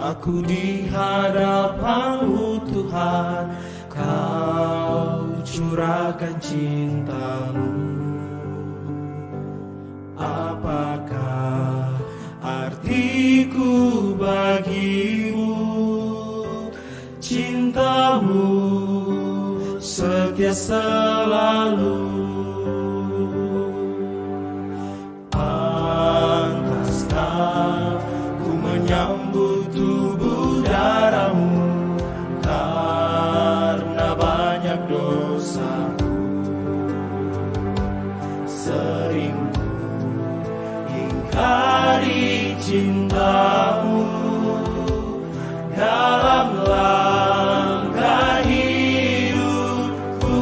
Aku di hadapan-Mu Tuhan, Kau curahkan cinta-Mu. Apakah artiku bagimu? Cinta-Mu setia selalu. Pantaskah ku menyambut tubuh darah-Mu, karena banyak dosaku. Sering ku ingkari cinta-Mu dalam langkah hidupku.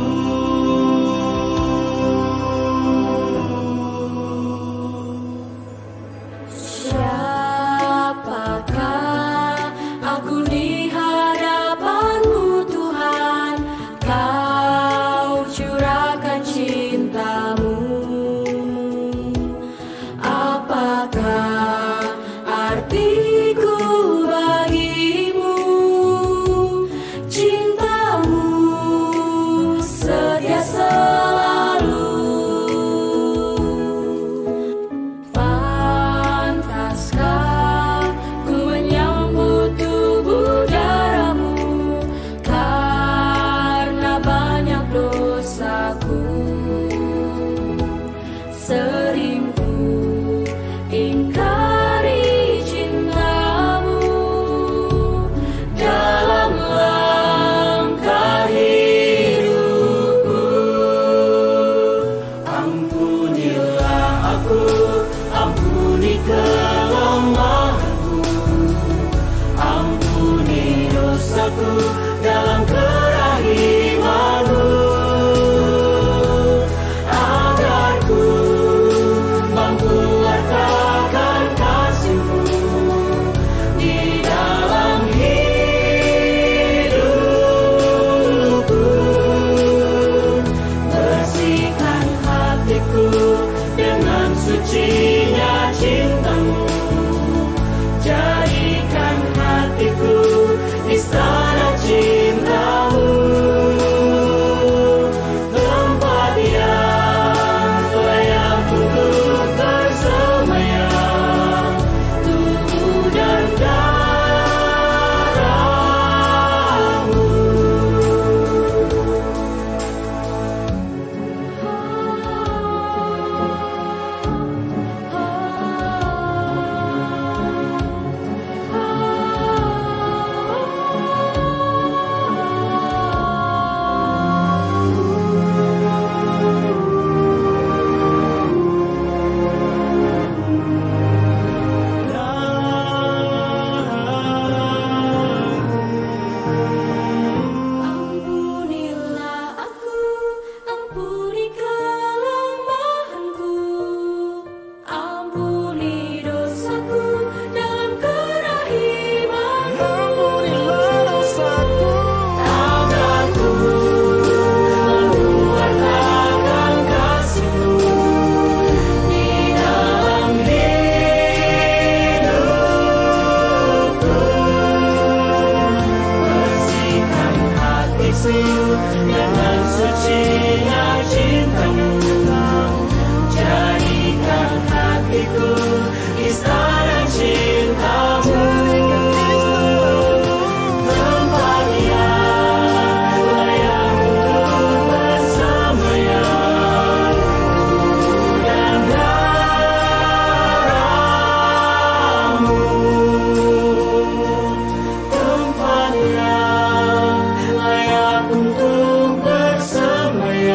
Siapakah aku di hadapan-Mu Tuhan, Kau curahkan cinta-Mu. Apakah artiku bagimu? Cinta-Mu setia selalu. Pantaskah ku menyambut tubuh darah-Mu, karena banyak dosaku. Sering ku ingkari cinta-Mu dalam langkah hidupku. Ampunilah aku, ampuni kelemahanku, ampuni dosaku dalam kerahiman-Mu, agar ku mampu wartakan kasih-Mu di dalam hidupku. Bersihkan hatiku dengan sucinya cinta-Mu, jadikan hatiku istana cinta-Mu, tempat yang layak untuk bersemayam tubuh dan darah-Mu. Ampunilah aku, ampuni kelemahanku, ampuni dosaku dalam kerahiman-Mu. Ampunilah dosaku, Agar ku mampu wartakan kasih-Mu di dalam hidupku. bersihkan hatiku dengan sucinya cinta-Mu, jadikan hatiku istana cinta-Mu, tempat yang layak untuk bersemayam tubuh dan darah-Mu, tempat yang layak untuk bersemayam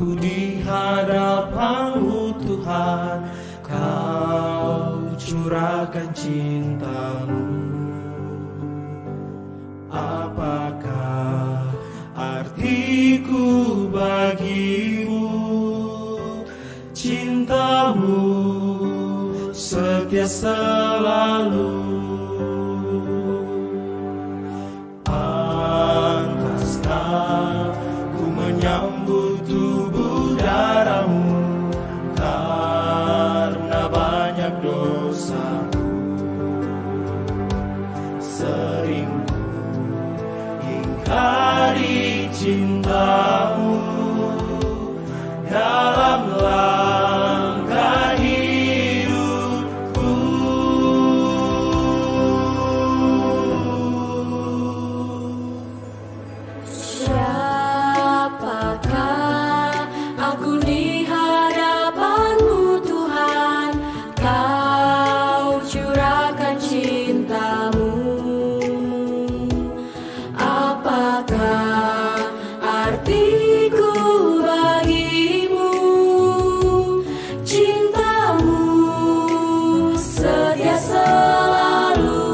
Aku di hadapan-Mu Tuhan, Kau curahkan cinta-Mu. Apakah artiku bagimu? Cinta-Mu setia selalu. Pantaskah ku menyambut tubuh darah-Mu karena banyak dosaku. Sering ingkari cinta-Mu dalam langkah hidupku. Siapakah aku di hadapan-Mu Tuhan, Kau curahkan cinta-Mu. Apakah artiku bagimu? Cinta-Mu setia selalu.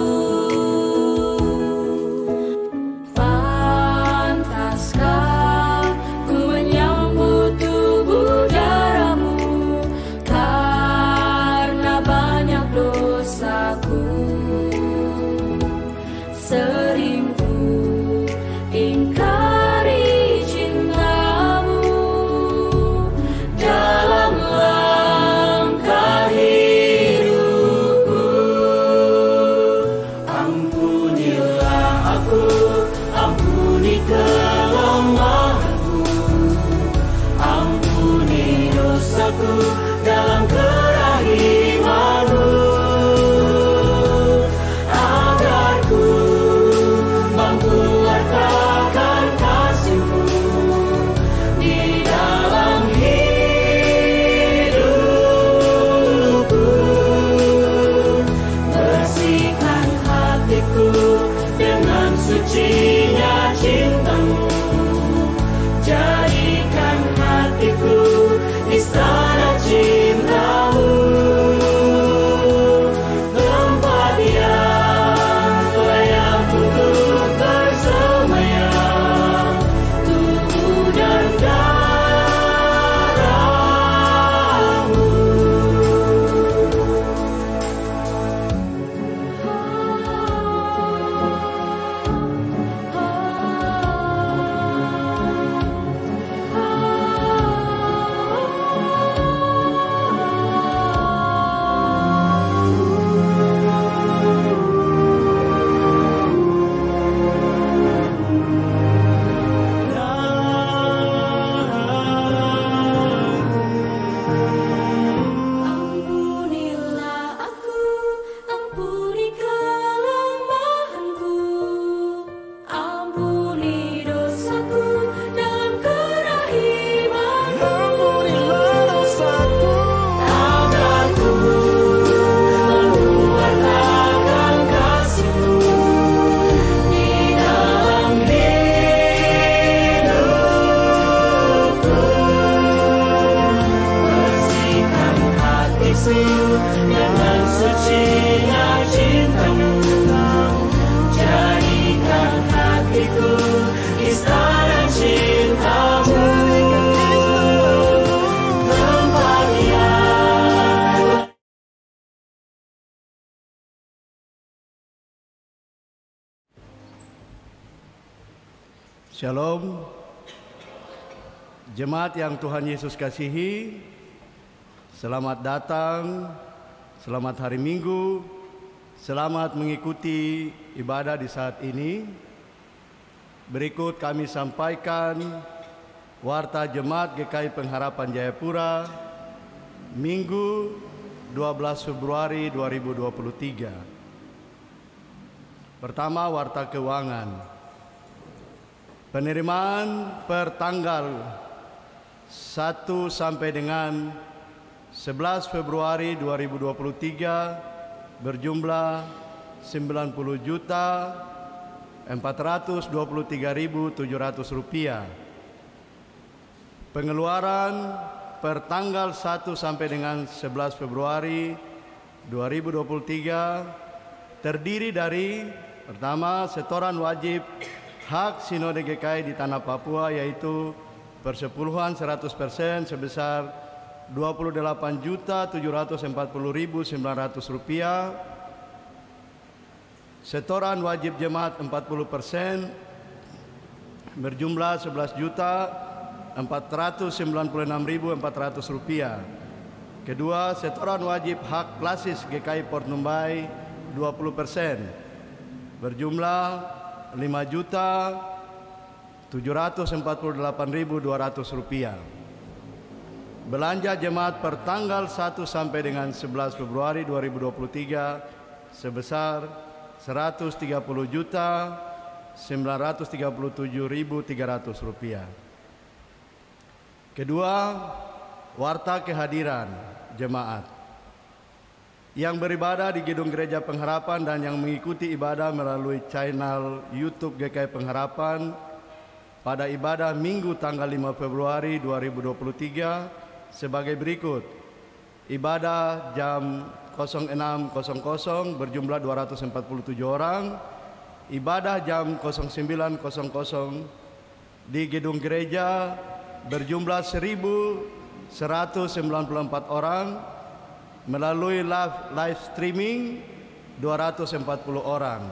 Pantaskah ku menyambut tubuh darah-Mu karena banyak dosaku. Sering ku ingkari cinta-Mu dalam langkah hidupku. Ampunilah aku, ampuni kelemahanku, ampuni dosaku dalam kerahiman-Mu, agar ku mampu wartakan kasih-Mu di dalam hidupku. Bersihkan hatiku dengan sucinya cinta-Mu, jadikan hatiku istana cinta-Mu, tempat yang layak untuk bersemayam tubuh dan darah-Mu. Ampunilah aku, ampuni kelemahanku, ampuni dosaku dalam kerahiman-Mu. Ampunilah dosaku, Agar ku mewartakan kasih-Mu di dalam hidupku. bersihkan hatiku dengan sucinya cinta-Mu, jadikan hatiku istana cinta-Mu, tempat yang Shalom, jemaat yang Tuhan Yesus kasihi, selamat datang, selamat hari Minggu, selamat mengikuti ibadah di saat ini. Berikut kami sampaikan Warta Jemaat GKI Pengharapan Jayapura, Minggu 12 Februari 2023. Pertama, Warta Keuangan. Penerimaan per tanggal 1 sampai dengan 11 Februari 2023 berjumlah 90.423.700 rupiah. Pengeluaran per tanggal 1 sampai dengan 11 Februari 2023 terdiri dari pertama, setoran wajib hak Sinode GKI di Tanah Papua yaitu persepuluhan 100% sebesar Rp28.740.900. Setoran wajib jemaat 40% berjumlah Rp11.496.400. Kedua, setoran wajib hak klasis GKI Port Numbai 20% berjumlah Rp5.748.200. Belanja jemaat per tanggal 1 sampai dengan 11 Februari 2023 sebesar Rp130.937.300. Kedua, warta kehadiran jemaat yang beribadah di Gedung Gereja Pengharapan dan yang mengikuti ibadah melalui channel YouTube GKI Pengharapan pada ibadah Minggu tanggal 5 Februari 2023 sebagai berikut. Ibadah jam 06.00 berjumlah 247 orang. Ibadah jam 09.00 di gedung gereja berjumlah 1.194 orang. Melalui live streaming 240 orang.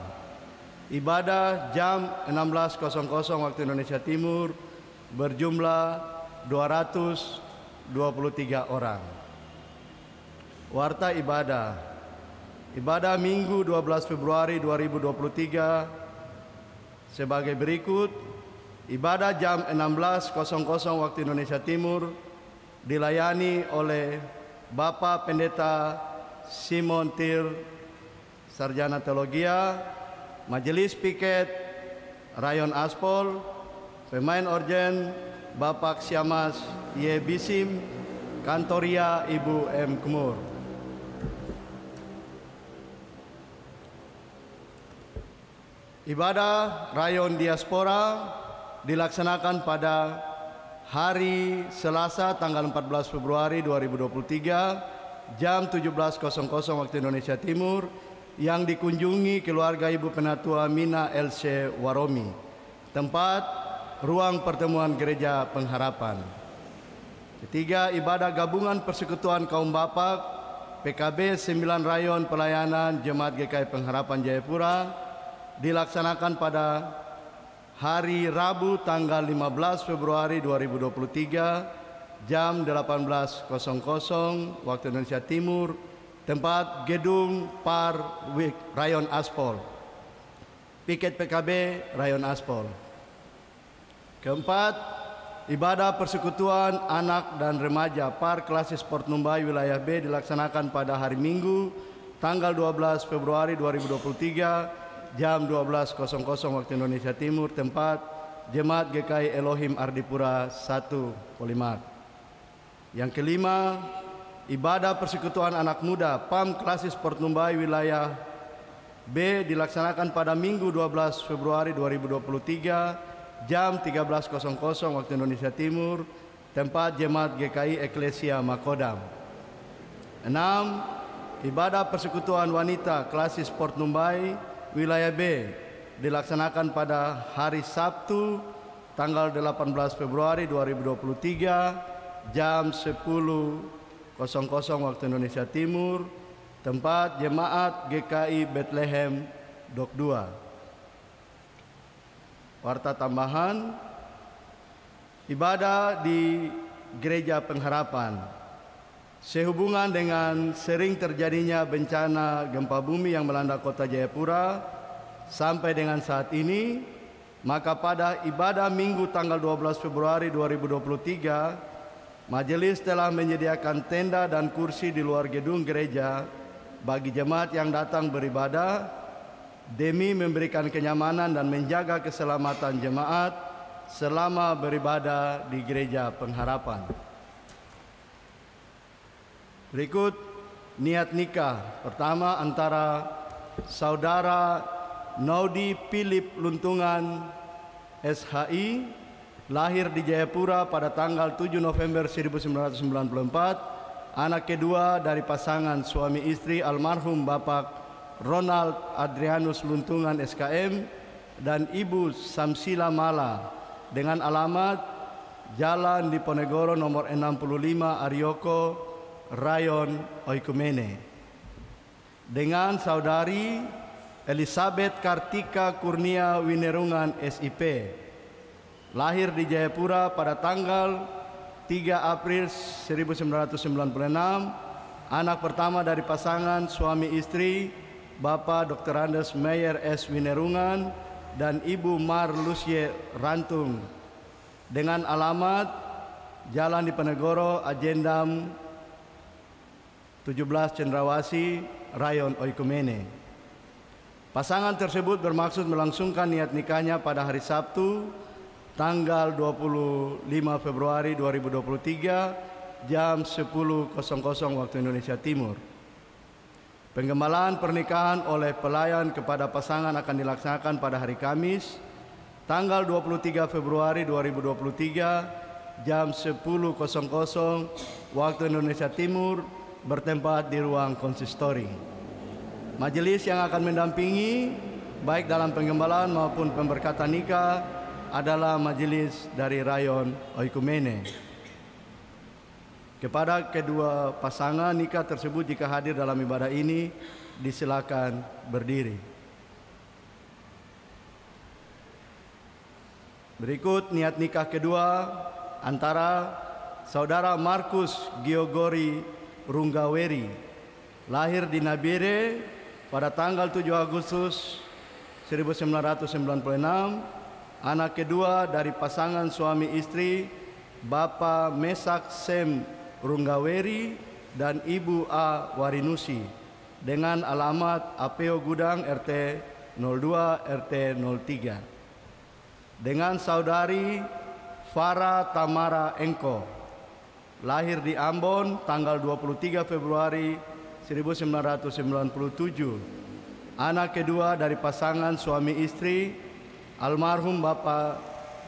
Ibadah jam 16.00 waktu Indonesia Timur berjumlah 223 orang. Warta ibadah. Ibadah Minggu 12 Februari 2023 sebagai berikut. Ibadah jam 16.00 waktu Indonesia Timur dilayani oleh Bapak Pendeta Simon Tir, Sarjana Teologia, Majelis Piket Rayon Aspol, pemain orgen Bapak Siamas Y. Bisim, Kantoria Ibu M. Kemur. Ibadah Rayon Diaspora dilaksanakan pada hari Selasa tanggal 14 Februari 2023 jam 17.00 waktu Indonesia Timur yang dikunjungi keluarga Ibu Penatua Mina LC Waromi, tempat ruang pertemuan Gereja Pengharapan. Ketiga, ibadah gabungan Persekutuan Kaum Bapak PKB 9 Rayon Pelayanan Jemaat GKI Pengharapan Jayapura dilaksanakan pada hari Rabu tanggal 15 Februari 2023 jam 18.00 waktu Indonesia Timur, tempat gedung Par Rayon Aspol, Piket PKB Rayon Aspol. Keempat, ibadah persekutuan anak dan remaja Par Klasis Port Numbai wilayah B dilaksanakan pada hari Minggu tanggal 12 Februari 2023 jam 12.00 waktu Indonesia Timur, tempat Jemaat GKI Elohim Ardipura 1 Polimat. Yang kelima, ibadah persekutuan anak muda PAM Klasis Port Numbai wilayah B dilaksanakan pada Minggu 12 Februari 2023 jam 13.00 waktu Indonesia Timur, tempat Jemaat GKI Eklesia Makodam. 6. Ibadah persekutuan wanita Klasis Port Numbai wilayah B dilaksanakan pada hari Sabtu tanggal 18 Februari 2023 jam 10.00 waktu Indonesia Timur, tempat Jemaat GKI Bethlehem Dok 2. Warta tambahan, ibadah di Gereja Pengharapan sehubungan dengan sering terjadinya bencana gempa bumi yang melanda kota Jayapura sampai dengan saat ini, maka pada ibadah Minggu tanggal 12 Februari 2023 majelis telah menyediakan tenda dan kursi di luar gedung gereja bagi jemaat yang datang beribadah demi memberikan kenyamanan dan menjaga keselamatan jemaat selama beribadah di Gereja Pengharapan. Berikut niat nikah pertama antara Saudara Naudi Philip Luntungan SHI lahir di Jayapura pada tanggal 7 November 1994, anak kedua dari pasangan suami istri almarhum Bapak Ronald Adrianus Luntungan SKM dan Ibu Samsila Mala dengan alamat Jalan Diponegoro nomor 65 Arioko, Rayon Oikumene. Dengan saudari Elizabeth Kartika Kurnia Winerungan SIP, lahir di Jayapura pada tanggal 3 April 1996, anak pertama dari pasangan suami istri Bapak Dr. Andes Meyer S. Winerungan dan Ibu Mar Lucie Rantung dengan alamat Jalan Diponegoro, Ajendam 17 Cendrawasih, Rayon Oikumene. Pasangan tersebut bermaksud melangsungkan niat nikahnya pada hari Sabtu, tanggal 25 Februari 2023, jam 10.00 waktu Indonesia Timur. Penggembalaan pernikahan oleh pelayan kepada pasangan akan dilaksanakan pada hari Kamis, tanggal 23 Februari 2023, jam 10.00 waktu Indonesia Timur, bertempat di ruang konsistori. Majelis yang akan mendampingi baik dalam penggembalaan maupun pemberkatan nikah adalah majelis dari Rayon Oikumene. Kepada kedua pasangan nikah tersebut jika hadir dalam ibadah ini, disilakan berdiri. Berikut niat nikah kedua antara Saudara Markus Giogori Runggaweri, lahir di Nabire pada tanggal 7 Agustus 1996, anak kedua dari pasangan suami istri Bapak Mesak Sem Runggaweri dan Ibu A. Warinusi dengan alamat Apeo Gudang RT 02 RT 03. Dengan saudari Farah Tamara Engko, lahir di Ambon tanggal 23 Februari 1997, anak kedua dari pasangan suami istri almarhum Bapak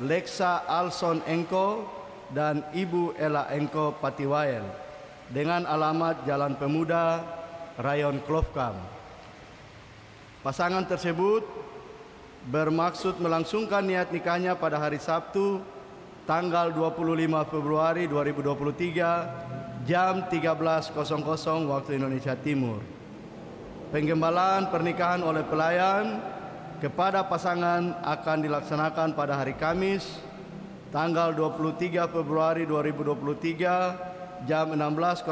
Leksa Alson Engko dan Ibu Ella Engko Patiwael dengan alamat Jalan Pemuda, Rayon Klofkam. Pasangan tersebut bermaksud melangsungkan niat nikahnya pada hari Sabtu, tanggal 25 Februari 2023, jam 13.00 waktu Indonesia Timur. Penggembalaan pernikahan oleh pelayan kepada pasangan akan dilaksanakan pada hari Kamis, tanggal 23 Februari 2023, jam 16.00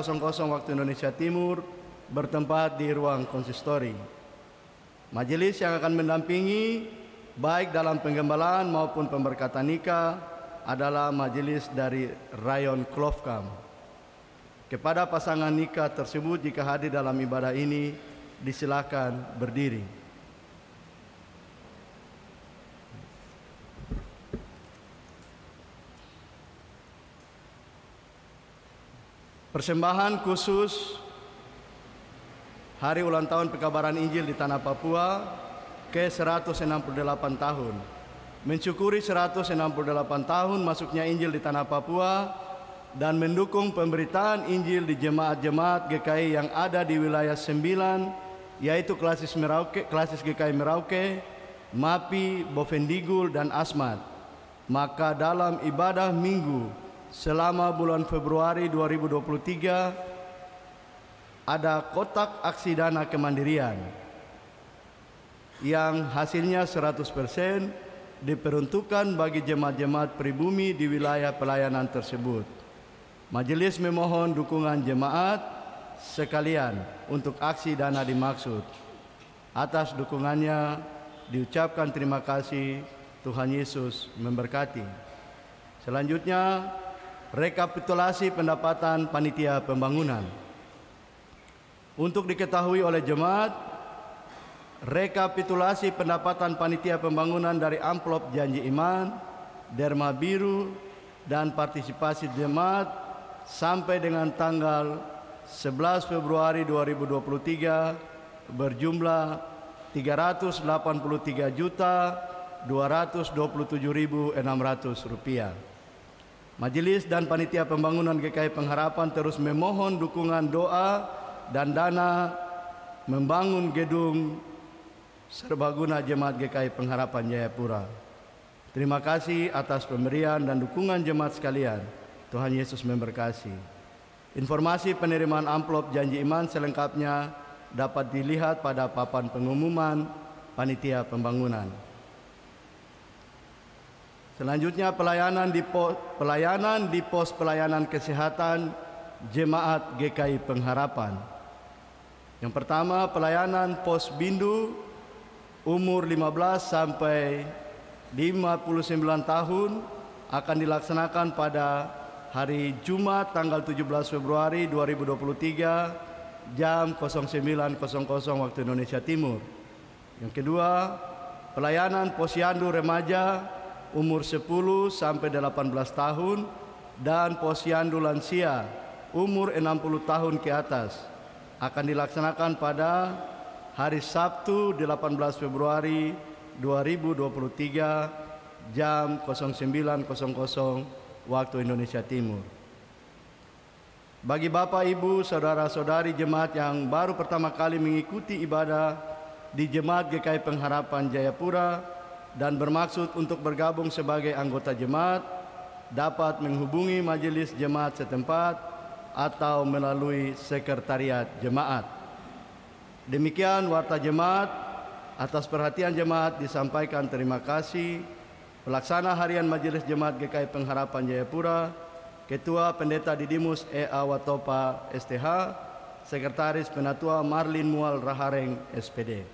waktu Indonesia Timur, bertempat di ruang konsistori. Majelis yang akan mendampingi baik dalam penggembalaan maupun pemberkatan nikah adalah majelis dari Rayon Klofkam. Kepada pasangan nikah tersebut jika hadir dalam ibadah ini, disilakan berdiri. Persembahan khusus Hari Ulang Tahun Pekabaran Injil di Tanah Papua ke-168 tahun. Mensyukuri 168 tahun masuknya Injil di Tanah Papua dan mendukung pemberitaan Injil di jemaat-jemaat GKI yang ada di wilayah 9, yaitu Klasis GKI Merauke, Mapi, Bovendigul, dan Asmat. Maka dalam ibadah minggu selama bulan Februari 2023, ada kotak aksi dana kemandirian yang hasilnya 100% diperuntukkan bagi jemaat-jemaat pribumi di wilayah pelayanan tersebut. Majelis memohon dukungan jemaat sekalian untuk aksi dana dimaksud. Atas dukungannya diucapkan terima kasih. Tuhan Yesus memberkati. Selanjutnya, rekapitulasi pendapatan panitia pembangunan. Untuk diketahui oleh jemaat, rekapitulasi pendapatan panitia pembangunan dari amplop janji iman, derma biru, dan partisipasi jemaat sampai dengan tanggal 11 Februari 2023 berjumlah 383.930.000 Rp227.600. Majelis dan Panitia Pembangunan GKI Pengharapan terus memohon dukungan doa dan dana membangun gedung serbaguna Jemaat GKI Pengharapan Jayapura. Terima kasih atas pemberian dan dukungan jemaat sekalian. Tuhan Yesus memberkati. Informasi penerimaan amplop janji iman selengkapnya dapat dilihat pada papan pengumuman Panitia Pembangunan. Selanjutnya pelayanan di pos pelayanan kesehatan Jemaat GKI Pengharapan. Yang pertama, pelayanan pos Bindu umur 15 sampai 59 tahun akan dilaksanakan pada hari Jumat tanggal 17 Februari 2023 jam 09.00 waktu Indonesia Timur. Yang kedua, pelayanan posyandu remaja umur 10 sampai 18 tahun dan posyandu lansia umur 60 tahun ke atas akan dilaksanakan pada hari Sabtu 18 Februari 2023 jam 09.00 waktu Indonesia Timur. Bagi Bapak, Ibu, Saudara-saudari jemaat yang baru pertama kali mengikuti ibadah di Jemaat GKI Pengharapan Jayapura dan bermaksud untuk bergabung sebagai anggota jemaat, dapat menghubungi majelis jemaat setempat atau melalui sekretariat jemaat. Demikian warta jemaat. Atas perhatian jemaat disampaikan terima kasih Pelaksana Harian Majelis Jemaat GKI Pengharapan Jayapura, Ketua Pendeta Didimus E.A. Watopa STH, Sekretaris Penatua Marlin Mual Rahareng SPD.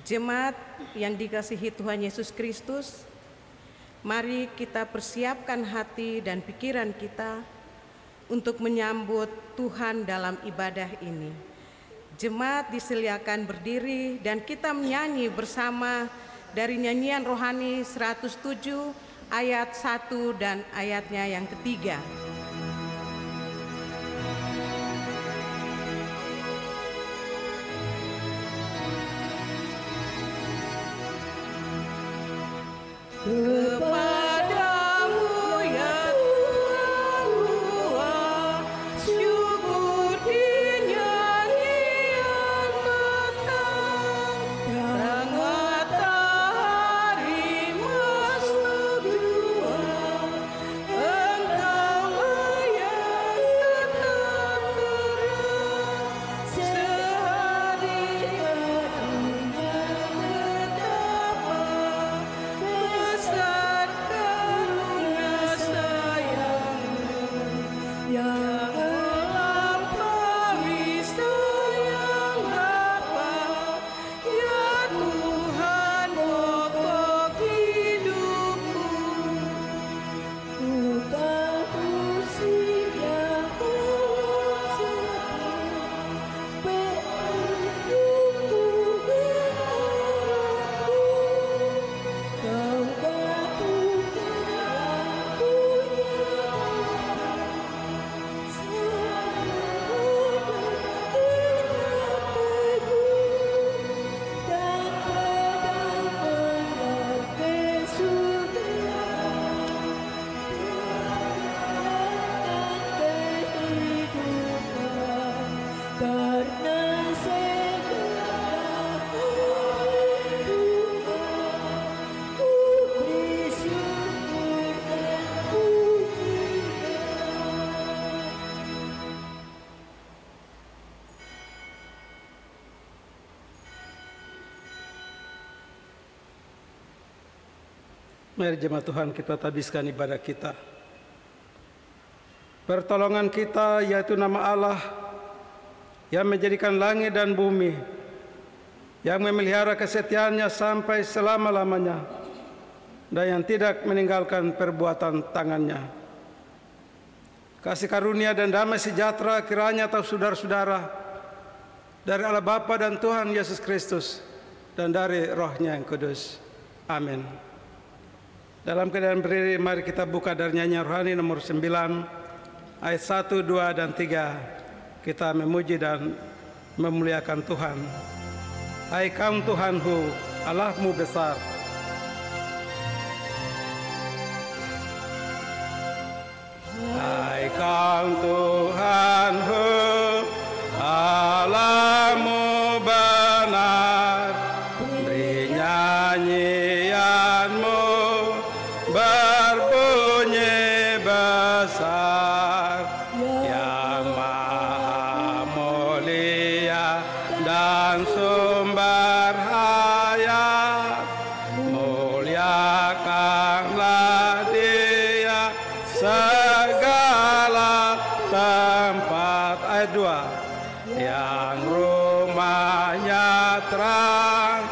Jemaat yang dikasihi Tuhan Yesus Kristus, mari kita persiapkan hati dan pikiran kita untuk menyambut Tuhan dalam ibadah ini. Jemaat disediakan berdiri dan kita menyanyi bersama dari nyanyian rohani 107 ayat 1 dan ayatnya yang ketiga. Kepadamu ya Tuhan, syukur di nyanyian matang, terang matahari masuk jua, Engkaulah yang tetap terang, sehari harinya betapa besar Mari jemaat Tuhan kita tabiskan ibadah kita. Pertolongan kita yaitu nama Allah yang menjadikan langit dan bumi, yang memelihara kesetiaannya sampai selama-lamanya, dan yang tidak meninggalkan perbuatan tangannya. Kasih karunia dan damai sejahtera kiranya atas saudara-saudara dari Allah Bapa dan Tuhan Yesus Kristus dan dari Roh-Nya yang kudus. Amin. Dalam keadaan berdiri, mari kita buka dari nyanyian rohani nomor 9, ayat 1, 2, dan 3. Kita memuji dan memuliakan Tuhan. Hai kaum Tuhanku, Allahmu besar. Hai kaum Tuhanku, Allahmu benar. Beri nyanyianmu berbunyi besar, yang maha mulia dan sumber hayat. Muliakanlah Dia segala tempat. Ayat 2. Yang rumahnya terang,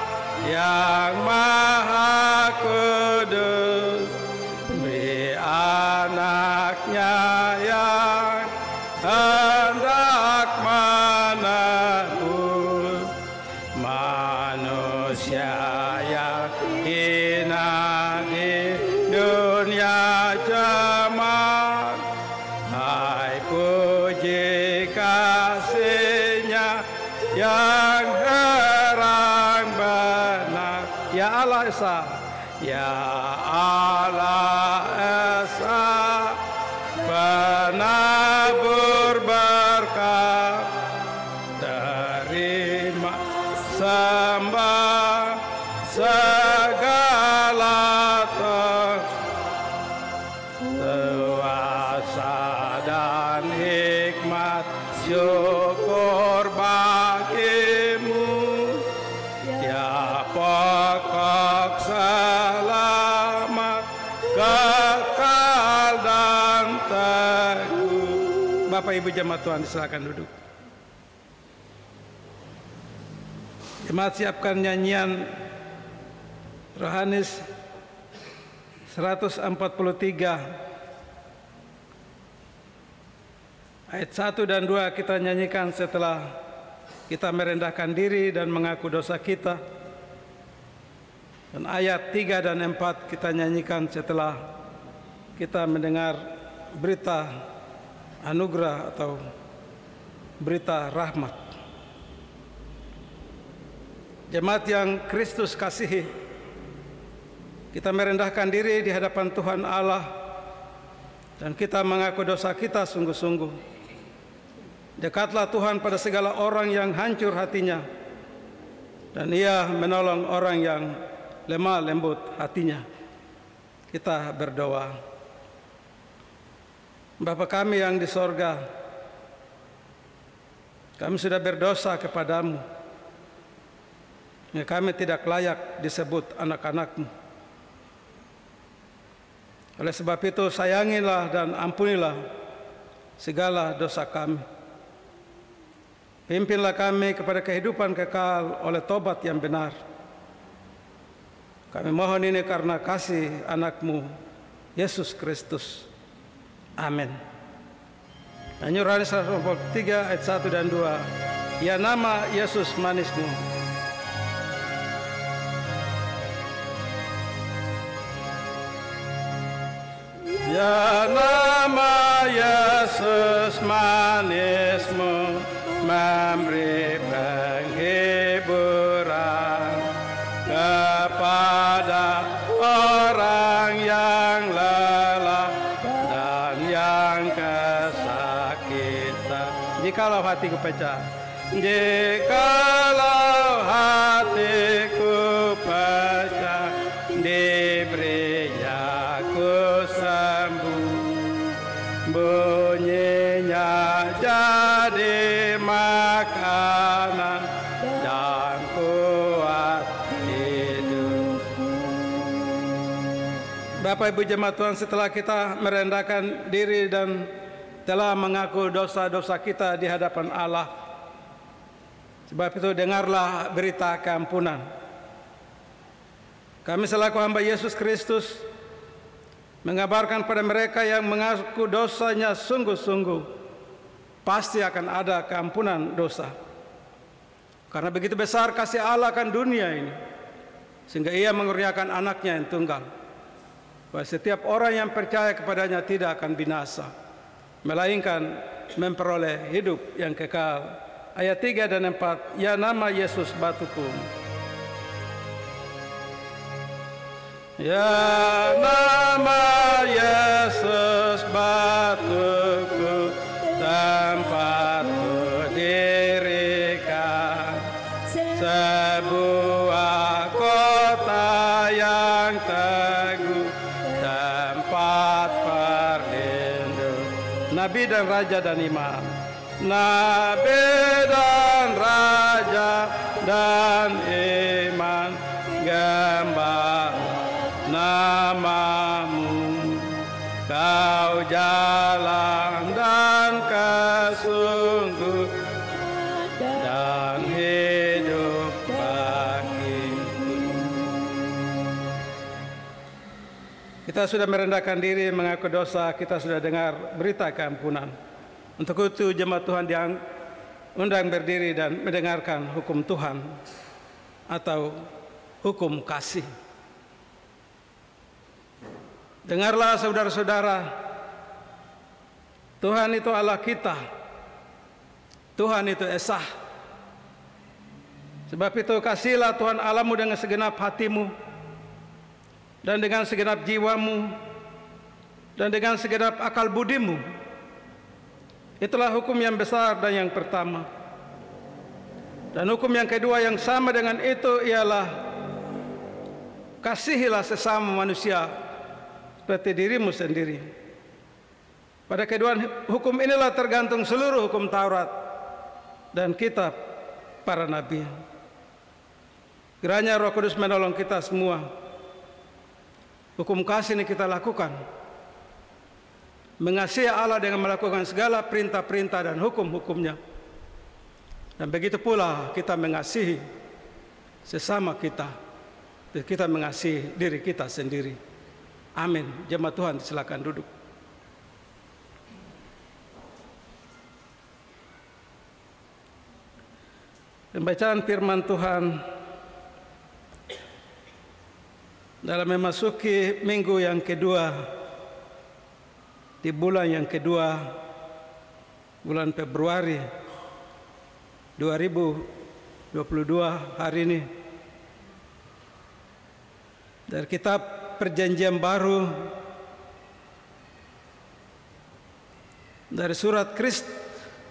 yang maha kudus. Beri anaknya yang hendak menebus manusia yang hina di dunia jaman. Hai puji kasih-Nya yang herang benar. Ya Allah Esa, ya Allah Esa, penabur berkat, terima sembah segala kuasa dan hikmat, syukur bagimu, ya pokok selamat, kekal dan teguh. Bapak Ibu jemaat Tuhan, silakan duduk. Jemaat siapkan nyanyian rohani 143 ayat 1 dan 2 kita nyanyikan setelah kita merendahkan diri dan mengaku dosa kita. Dan ayat 3 dan 4 kita nyanyikan setelah kita mendengar berita anugerah atau berita rahmat. Jemaat yang Kristus kasihi, kita merendahkan diri di hadapan Tuhan Allah dan kita mengaku dosa kita sungguh-sungguh. Dekatlah Tuhan pada segala orang yang hancur hatinya, dan Ia menolong orang yang lemah lembut hatinya. Kita berdoa. Bapa kami yang di sorga, kami sudah berdosa kepadamu. Kami tidak layak disebut anak-anak-Mu. Oleh sebab itu sayangilah dan ampunilah segala dosa kami. Pimpinlah kami kepada kehidupan kekal oleh tobat yang benar. Kami mohon ini karena kasih anak-Mu Yesus Kristus. Amin. Nyanyian rohani 143 ayat 1 dan 2. Ya nama Yesus manismu. Ya nama Yesus manismu, memberi penghiburan kepada orang yang lelah dan yang kesakitan. Jikalau hatiku pecah, jikalau hatiku pecah, diberinya ku sembuh, bunyinya jadi makanan dan kuat hidupku. Bapak Ibu jemaat Tuhan, setelah kita merendahkan diri dan telah mengaku dosa-dosa kita di hadapan Allah, sebab itu dengarlah berita keampunan. Kami selaku hamba Yesus Kristus mengabarkan pada mereka yang mengaku dosanya sungguh-sungguh pasti akan ada keampunan dosa. Karena begitu besar kasih Allah akan dunia ini, sehingga Ia mengurniakan anaknya yang tunggal, bahwa setiap orang yang percaya kepadanya tidak akan binasa, melainkan memperoleh hidup yang kekal. Ayat 3 dan 4, ya nama Yesus batuku. Ya nama Yesus batuku, tempat kudirikan, sebuah kota yang teguh, tempat perlindungan. Nabi dan Raja dan Imam, Nabi dan Raja dan Imam, gembala namamu, kau jalan dan kesungguhan dan hidup bagiku. Kita sudah merendahkan diri, mengaku dosa, kita sudah dengar berita keampunan. Untuk itu jemaat Tuhan diundang berdiri dan mendengarkan hukum Tuhan atau hukum kasih. Dengarlah saudara-saudara, Tuhan itu Allah kita, Tuhan itu Esa. Sebab itu kasihlah Tuhan Allahmu dengan segenap hatimu, dan dengan segenap jiwamu, dan dengan segenap akal budimu. Itulah hukum yang besar dan yang pertama. Dan hukum yang kedua yang sama dengan itu ialah kasihilah sesama manusia seperti dirimu sendiri. Pada kedua hukum inilah tergantung seluruh hukum Taurat dan kitab para nabi. Kiranya Roh Kudus menolong kita semua. Hukum kasih ini kita lakukan, mengasihi Allah dengan melakukan segala perintah-perintah dan hukum-hukumnya. Dan begitu pula kita mengasihi sesama kita, dan kita mengasihi diri kita sendiri. Amin. Jemaat Tuhan, silakan duduk. Pembacaan firman Tuhan dalam memasuki minggu yang kedua di bulan yang kedua, bulan Februari 2022 hari ini, dari kitab Perjanjian Baru, dari surat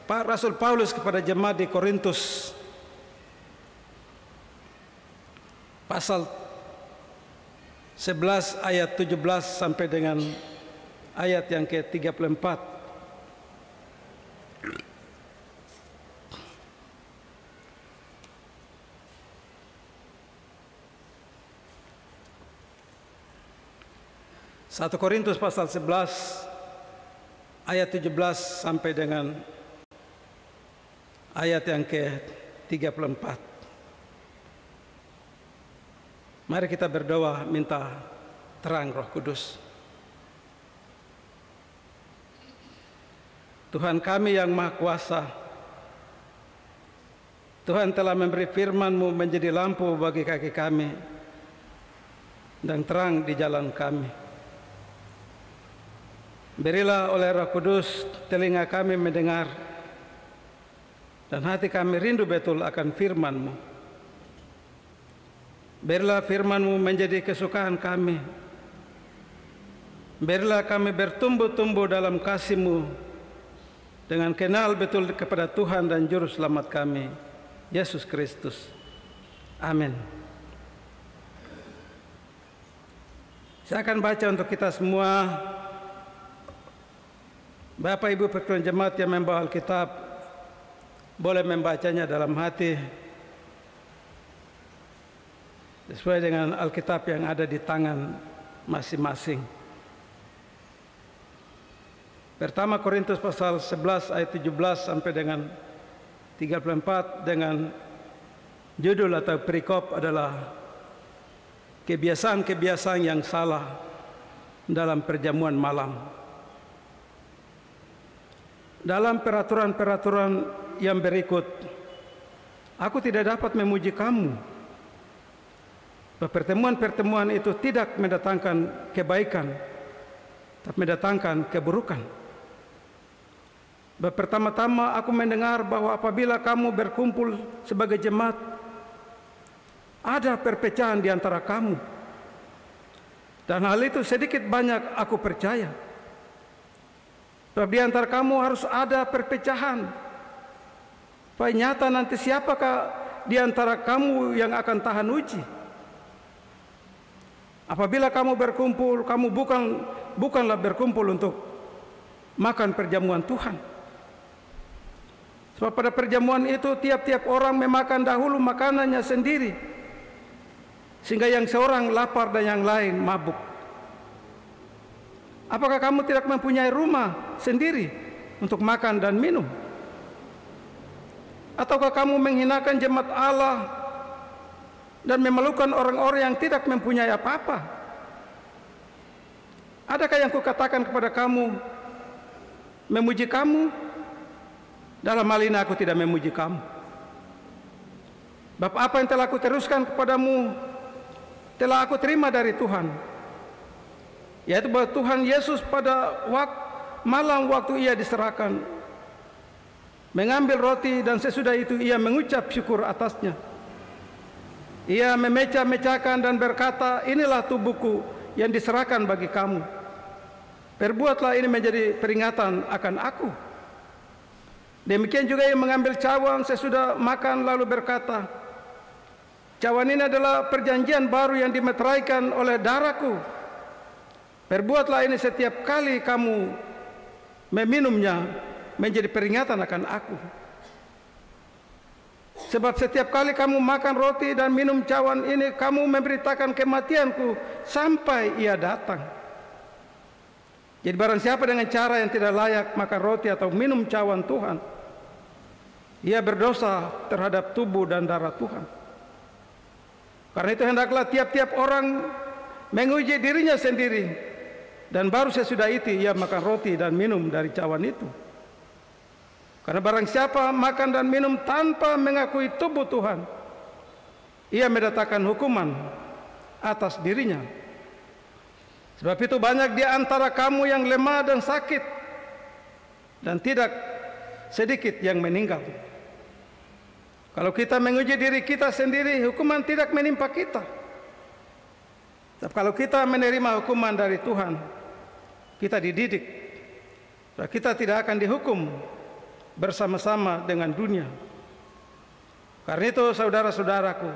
Rasul Paulus kepada jemaat di Korintus, pasal 11 ayat 17 sampai dengan ayat yang ke-34. Satu Korintus pasal 11 ayat 17 sampai dengan ayat yang ke-34. Mari kita berdoa minta terang Roh Kudus. Tuhan kami yang Maha Kuasa, Tuhan telah memberi firman-Mu menjadi lampu bagi kaki kami dan terang di jalan kami. Berilah oleh Roh Kudus telinga kami mendengar dan hati kami rindu betul akan firman-Mu. Berilah firman-Mu menjadi kesukaan kami. Berilah kami bertumbuh-tumbuh dalam kasih-Mu dengan kenal betul kepada Tuhan dan Juru Selamat kami, Yesus Kristus. Amin. Saya akan baca untuk kita semua. Bapak Ibu perkumpulan jemaat yang membawa Alkitab boleh membacanya dalam hati sesuai dengan Alkitab yang ada di tangan masing-masing. Pertama Korintus pasal 11 ayat 17 sampai dengan 34 dengan judul atau perikop adalah kebiasaan-kebiasaan yang salah dalam perjamuan malam. Dalam peraturan-peraturan yang berikut, aku tidak dapat memuji kamu. Pertemuan-pertemuan itu tidak mendatangkan kebaikan, tapi mendatangkan keburukan. Pertama-tama aku mendengar bahwa apabila kamu berkumpul sebagai jemaat, ada perpecahan di antara kamu. Dan hal itu sedikit banyak aku percaya. Sebab di antara kamu harus ada perpecahan. Supaya nyata nanti siapakah di antara kamu yang akan tahan uji. Apabila kamu berkumpul, kamu bukanlah berkumpul untuk makan perjamuan Tuhan. Sebab pada perjamuan itu tiap-tiap orang memakan dahulu makanannya sendiri, sehingga yang seorang lapar dan yang lain mabuk. Apakah kamu tidak mempunyai rumah sendiri untuk makan dan minum? Ataukah kamu menghinakan jemaat Allah dan memalukan orang-orang yang tidak mempunyai apa-apa? Adakah yang kukatakan kepada kamu memuji kamu? Dalam hal ini aku tidak memuji kamu. Bab apa yang telah aku teruskan kepadamu telah aku terima dari Tuhan, yaitu bahwa Tuhan Yesus pada malam waktu ia diserahkan mengambil roti, dan sesudah itu ia mengucap syukur atasnya. Ia memecah-mecahkan dan berkata, inilah tubuhku yang diserahkan bagi kamu. Perbuatlah ini menjadi peringatan akan aku. Demikian juga ia mengambil cawan sesudah makan lalu berkata, cawan ini adalah perjanjian baru yang dimeteraikan oleh darahku. Perbuatlah ini setiap kali kamu meminumnya menjadi peringatan akan aku. Sebab setiap kali kamu makan roti dan minum cawan ini, kamu memberitakan kematianku sampai ia datang. Jadi barang siapa dengan cara yang tidak layak makan roti atau minum cawan Tuhan, ia berdosa terhadap tubuh dan darah Tuhan. Karena itu hendaklah tiap-tiap orang menguji dirinya sendiri, dan baru sesudah itu ia makan roti dan minum dari cawan itu. Karena barang siapa makan dan minum tanpa mengakui tubuh Tuhan, ia mendatangkan hukuman atas dirinya. Sebab itu banyak di antara kamu yang lemah dan sakit, dan tidak sedikit yang meninggal. Kalau kita menguji diri kita sendiri, hukuman tidak menimpa kita. Tapi kalau kita menerima hukuman dari Tuhan, kita dididik, dan kita tidak akan dihukum bersama-sama dengan dunia. Karena itu saudara-saudaraku,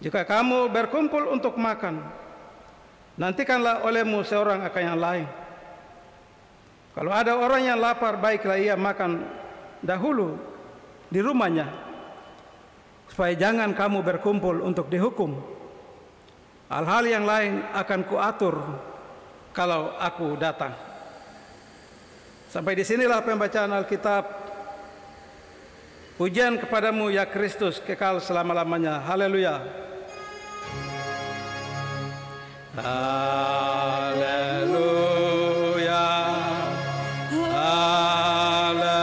jika kamu berkumpul untuk makan, nantikanlah olehmu seorang akan yang lain. Kalau ada orang yang lapar, baiklah ia makan dahulu di rumahnya, supaya jangan kamu berkumpul untuk dihukum. Hal-hal yang lain akan kuatur kalau aku datang. Sampai di sinilah pembacaan Alkitab. Pujian kepadamu ya Kristus kekal selama-lamanya. Haleluya. Haleluya. Haleluya.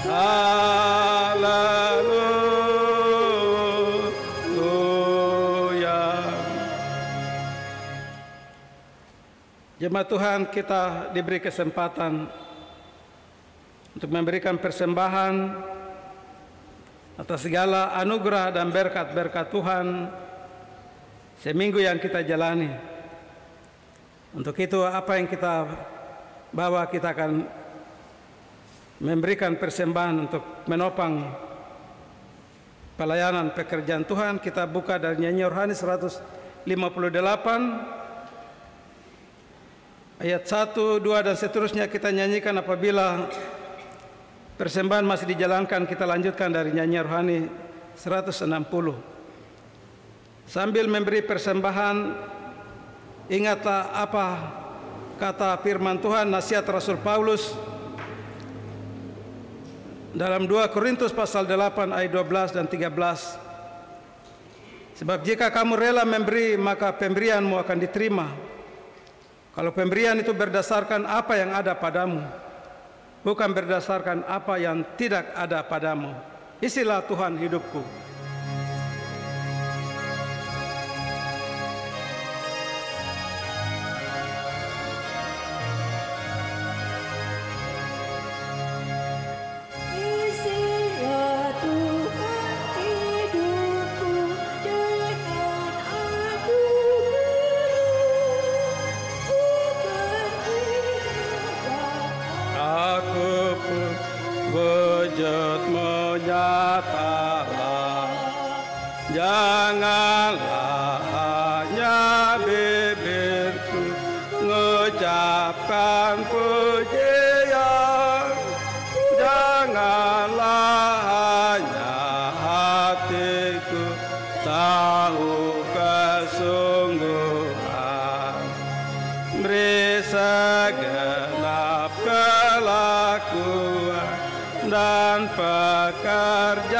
Haleluya. Jemaat Tuhan, kita diberi kesempatan untuk memberikan persembahan atas segala anugerah dan berkat-berkat Tuhan seminggu yang kita jalani. Untuk itu apa yang kita bawa, kita akan memberikan persembahan untuk menopang pelayanan pekerjaan Tuhan. Kita buka dari nyanyian rohani 158 ayat 1, 2 dan seterusnya kita nyanyikan. Apabila persembahan masih dijalankan, kita lanjutkan dari nyanyian rohani 160. Sambil memberi persembahan, ingatlah apa kata firman Tuhan, nasihat Rasul Paulus dalam 2 Korintus pasal 8 ayat 12 dan 13. Sebab jika kamu rela memberi, maka pemberianmu akan diterima. Kalau pemberian itu berdasarkan apa yang ada padamu, bukan berdasarkan apa yang tidak ada padamu. Isilah Tuhan hidupku. Isilah Tuhan hidupku dengan Aku pun wujudmu nyatalah, janganlah hanya bibirku mengucapkan pujian, janganlah hanya hatiku tahu kesungguhan, beri segenap kelakuan dan pekerjaanku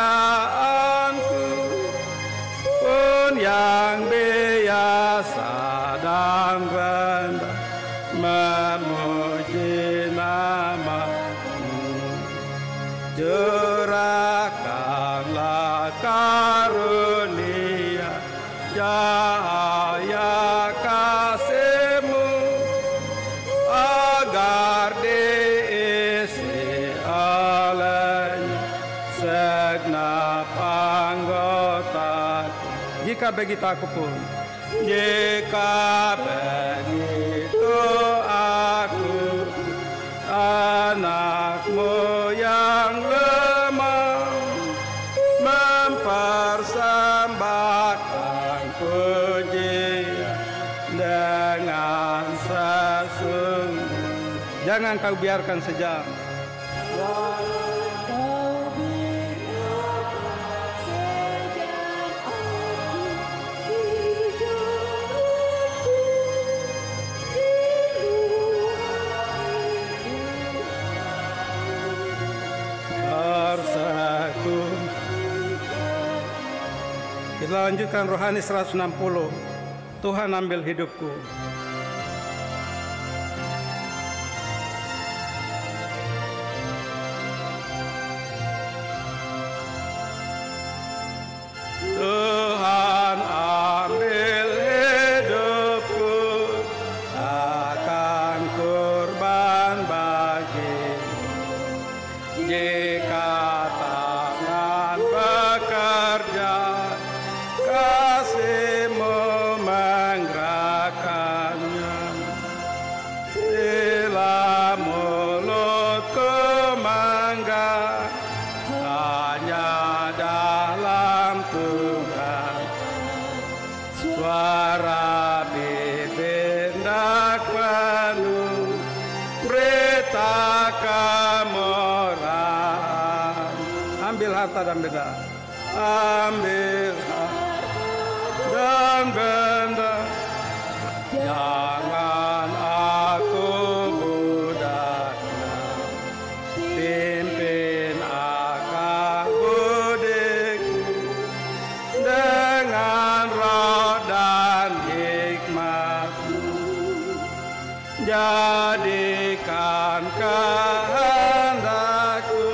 pun yang biasa dan rendah memuji nama-Mu. Curahkanlah karunia cahaya kasih-Mu agar diisi olehnya segenap anggotaku. Jika begitu aku pun, jika begitu aku, anak-Mu yang lemah, mempersembahkan pujian dengan sesungguh. Jangan kau biarkan sejam. Kita lanjutkan rohani 160. Tuhan ambil hidupku. Tuhan ambil hidupku, akan kurban bagi-Mu. Jika tangan bekerja, kasih-Mu menggerakkannya. Bila mulutku menggah hanya dalam Tuhan, suara bibir hendak penuh berita kemurahan. Ambil harta dan benda, ambil dan benda, jangan aku budaknya. Pimpin akal budiku dengan roh dan hikmat-Mu. Jadikan kehendakku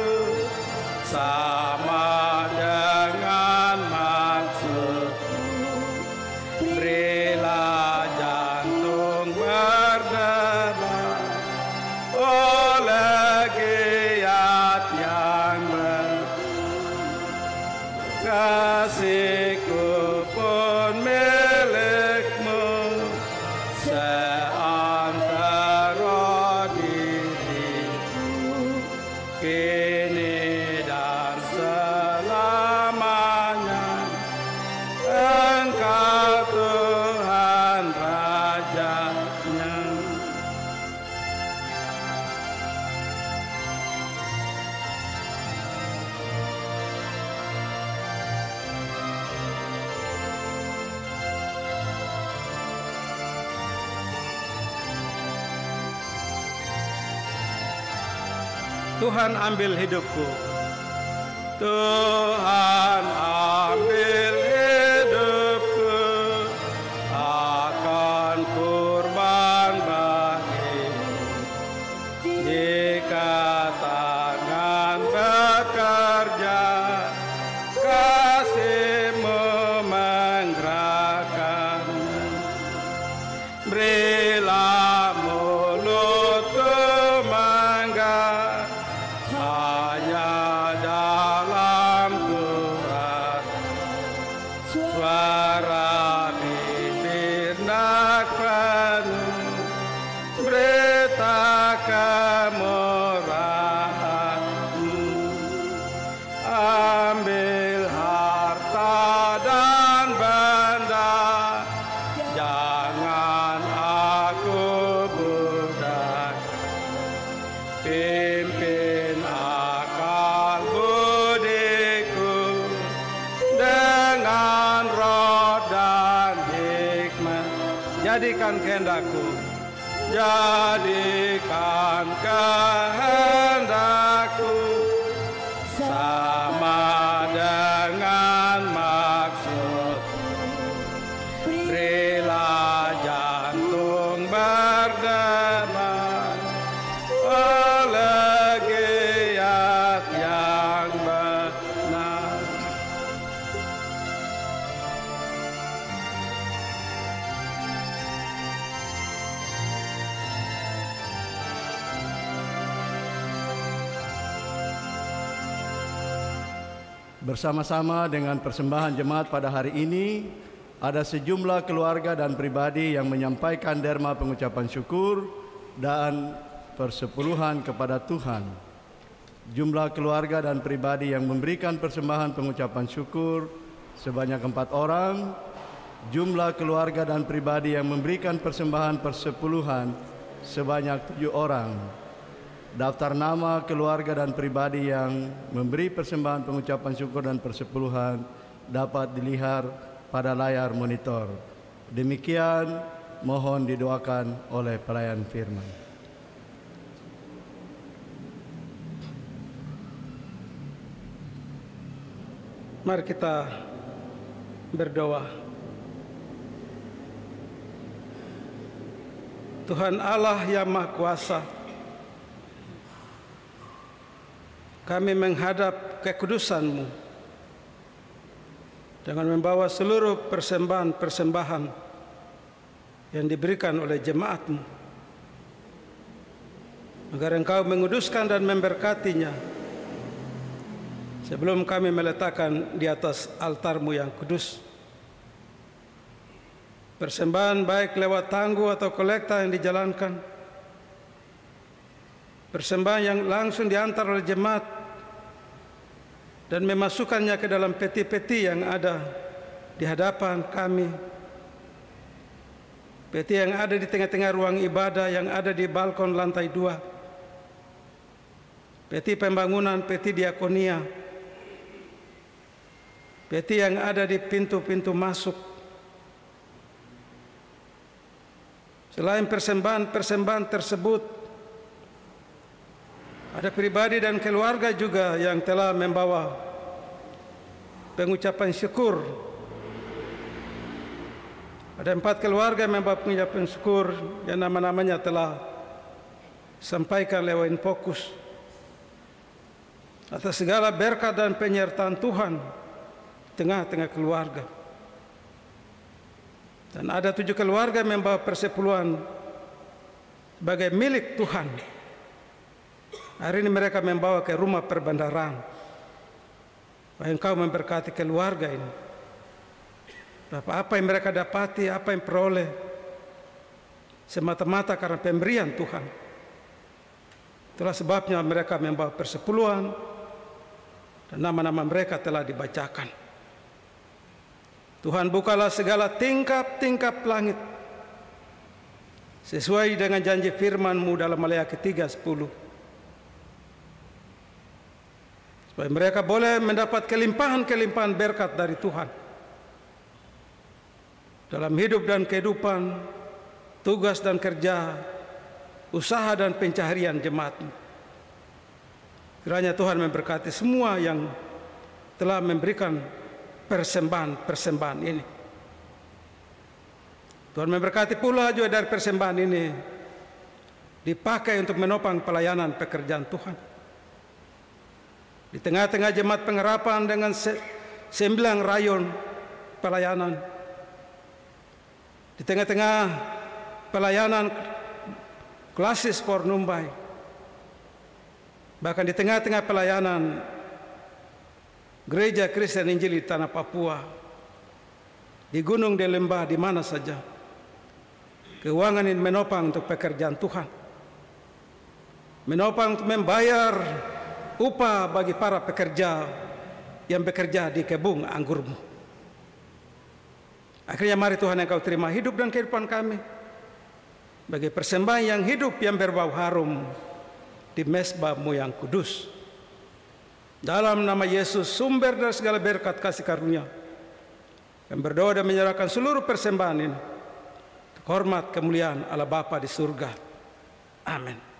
sama dengan maksud-Mu. Berilah jantung berdebar oleh giat yang kasihku pun milik-Mu seantero Tuhan ambil hidupku. Tuhan ambil hidupku, akan kurban bagimu. Jika tangan bekerja, kasih-Mu menggerakkannya. Berilah mulutku mangga, hanya dalam Tuhan. Suara bibir nak penuh berita kemurahan-Mu. Ambil harta dan benda, jangan aku budak. Pimpin akal budiku dengan roh dan hikmat. Jadikan kehendakku, jadikan kehendakku sama dengan maksud. Berilah jantung berdamai oleh giat yang benar. Bersama-sama dengan persembahan jemaat pada hari ini, ada sejumlah keluarga dan pribadi yang menyampaikan derma pengucapan syukur dan persepuluhan kepada Tuhan. Jumlah keluarga dan pribadi yang memberikan persembahan pengucapan syukur sebanyak 4 orang. Jumlah keluarga dan pribadi yang memberikan persembahan persepuluhan sebanyak 7 orang. Daftar nama keluarga dan pribadi yang memberi persembahan pengucapan syukur dan persepuluhan dapat dilihat pada layar monitor. Demikian mohon didoakan oleh pelayan firman. Mari kita berdoa. Tuhan Allah yang Maha Kuasa, kami menghadap kekudusan-Mu dengan membawa seluruh persembahan-persembahan yang diberikan oleh jemaat-Mu, agar Engkau menguduskan dan memberkatinya sebelum kami meletakkan di atas altar-Mu yang kudus. Persembahan baik lewat tangguh atau kolekta yang dijalankan, persembahan yang langsung diantar oleh jemaat dan memasukkannya ke dalam peti-peti yang ada di hadapan kami, peti yang ada di tengah-tengah ruang ibadah, yang ada di balkon lantai 2, peti pembangunan, peti diakonia, peti yang ada di pintu-pintu masuk. Selain persembahan-persembahan tersebut, ada pribadi dan keluarga juga yang telah membawa pengucapan syukur. Ada 4 keluarga yang membawa pengucapan syukur yang nama-namanya telah sampaikan lewat fokus atas segala berkat dan penyertaan Tuhan tengah-tengah keluarga. Dan ada 7 keluarga yang membawa persepuluhan sebagai milik Tuhan. Hari ini mereka membawa ke rumah perbendaharaan. Engkau memberkati keluarga ini. Apa yang mereka dapati, apa yang peroleh, semata-mata karena pemberian Tuhan. Itulah sebabnya mereka membawa persepuluhan dan nama-nama mereka telah dibacakan. Tuhan, bukalah segala tingkap-tingkap langit sesuai dengan janji firman-Mu dalam Maleakhi 3:10, supaya mereka boleh mendapat kelimpahan-kelimpahan berkat dari Tuhan dalam hidup dan kehidupan, tugas dan kerja, usaha dan pencaharian jemaat-Mu. Kiranya Tuhan memberkati semua yang telah memberikan persembahan-persembahan ini. Tuhan memberkati pula juga dari persembahan ini dipakai untuk menopang pelayanan pekerjaan Tuhan. Di tengah-tengah jemaat pengharapan dengan 9 rayon pelayanan, di tengah-tengah pelayanan klasis Pornumbai, bahkan di tengah-tengah pelayanan Gereja Kristen Injil di tanah Papua, di gunung, di lembah, di mana saja, keuangan ini menopang untuk pekerjaan Tuhan, menopang untuk membayar upah bagi para pekerja yang bekerja di kebun anggurmu. Akhirnya mari Tuhan Engkau terima hidup dan kehidupan kami bagi persembahan yang hidup yang berbau harum di mezbah-Mu yang kudus. Dalam nama Yesus, sumber dari segala berkat kasih karunia, yang berdoa dan menyerahkan seluruh persembahan ini untuk hormat kemuliaan Allah Bapa di surga. Amin.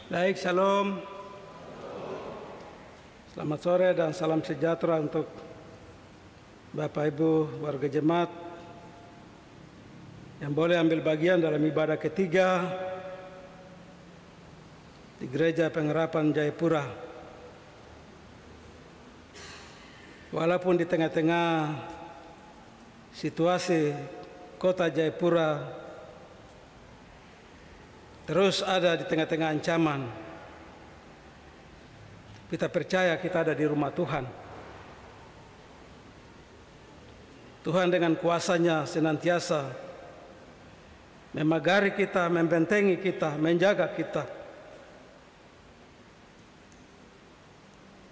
Baik, shalom. Selamat sore dan salam sejahtera untuk Bapak Ibu warga jemaat yang boleh ambil bagian dalam ibadah ketiga di Gereja Pengharapan Jayapura. Walaupun di tengah-tengah situasi kota Jayapura terus ada di tengah-tengah ancaman, kita percaya kita ada di rumah Tuhan. Tuhan dengan kuasa-Nya senantiasa memagari kita, membentengi kita, menjaga kita.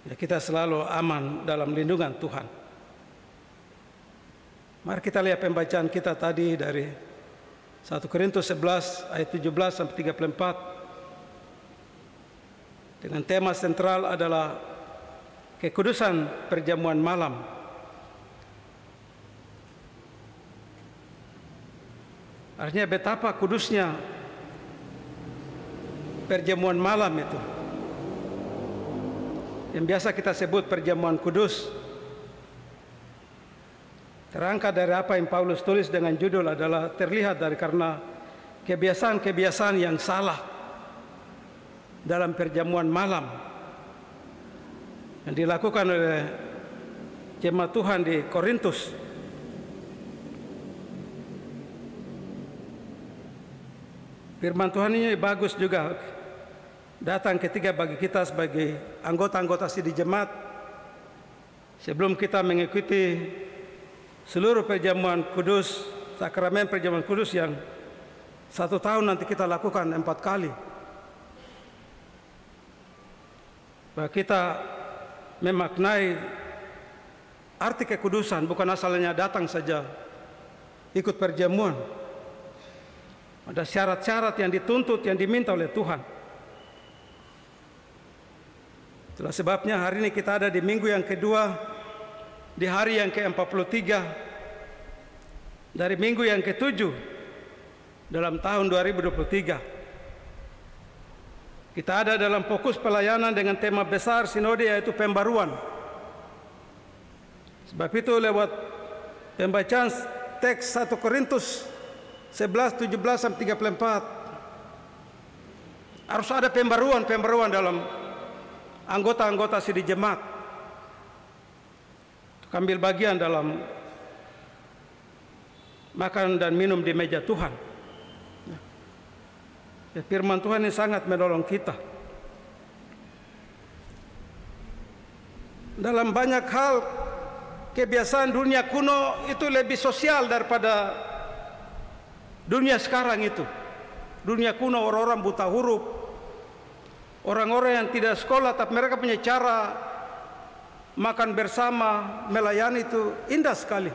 Ya, kita selalu aman dalam lindungan Tuhan. Mari kita lihat pembacaan kita tadi dari 1 Korintus 11 ayat 17 sampai 34 dengan tema sentral adalah kekudusan perjamuan malam. Artinya betapa kudusnya perjamuan malam itu, yang biasa kita sebut perjamuan kudus. Terangkat dari apa yang Paulus tulis dengan judul adalah terlihat dari karena kebiasaan-kebiasaan yang salah dalam perjamuan malam yang dilakukan oleh jemaat Tuhan di Korintus. Firman Tuhan ini bagus juga datang ketiga bagi kita sebagai anggota-anggota di jemaat sebelum kita mengikuti seluruh perjamuan kudus, sakramen perjamuan kudus yang 1 tahun nanti kita lakukan 4 kali. Bahwa kita memaknai arti kekudusan bukan asalnya datang saja ikut perjamuan. Ada syarat-syarat yang dituntut, yang diminta oleh Tuhan. Itulah sebabnya hari ini kita ada di minggu yang kedua, di hari yang ke-43 dari minggu yang ke-7 dalam tahun 2023. Kita ada dalam fokus pelayanan dengan tema besar sinode, yaitu pembaruan. Sebab itu lewat pembacaan teks 1 Korintus 11, 17 sampai 34 harus ada pembaruan dalam anggota-anggota di jemaat. Ambil bagian dalam makan dan minum di meja Tuhan. Ya, firman Tuhan ini sangat menolong kita. dalam banyak hal kebiasaan dunia kuno itu lebih sosial daripada dunia sekarang itu. Dunia kuno orang-orang buta huruf, orang-orang yang tidak sekolah, tapi mereka punya cara makan bersama, melayani, itu indah sekali.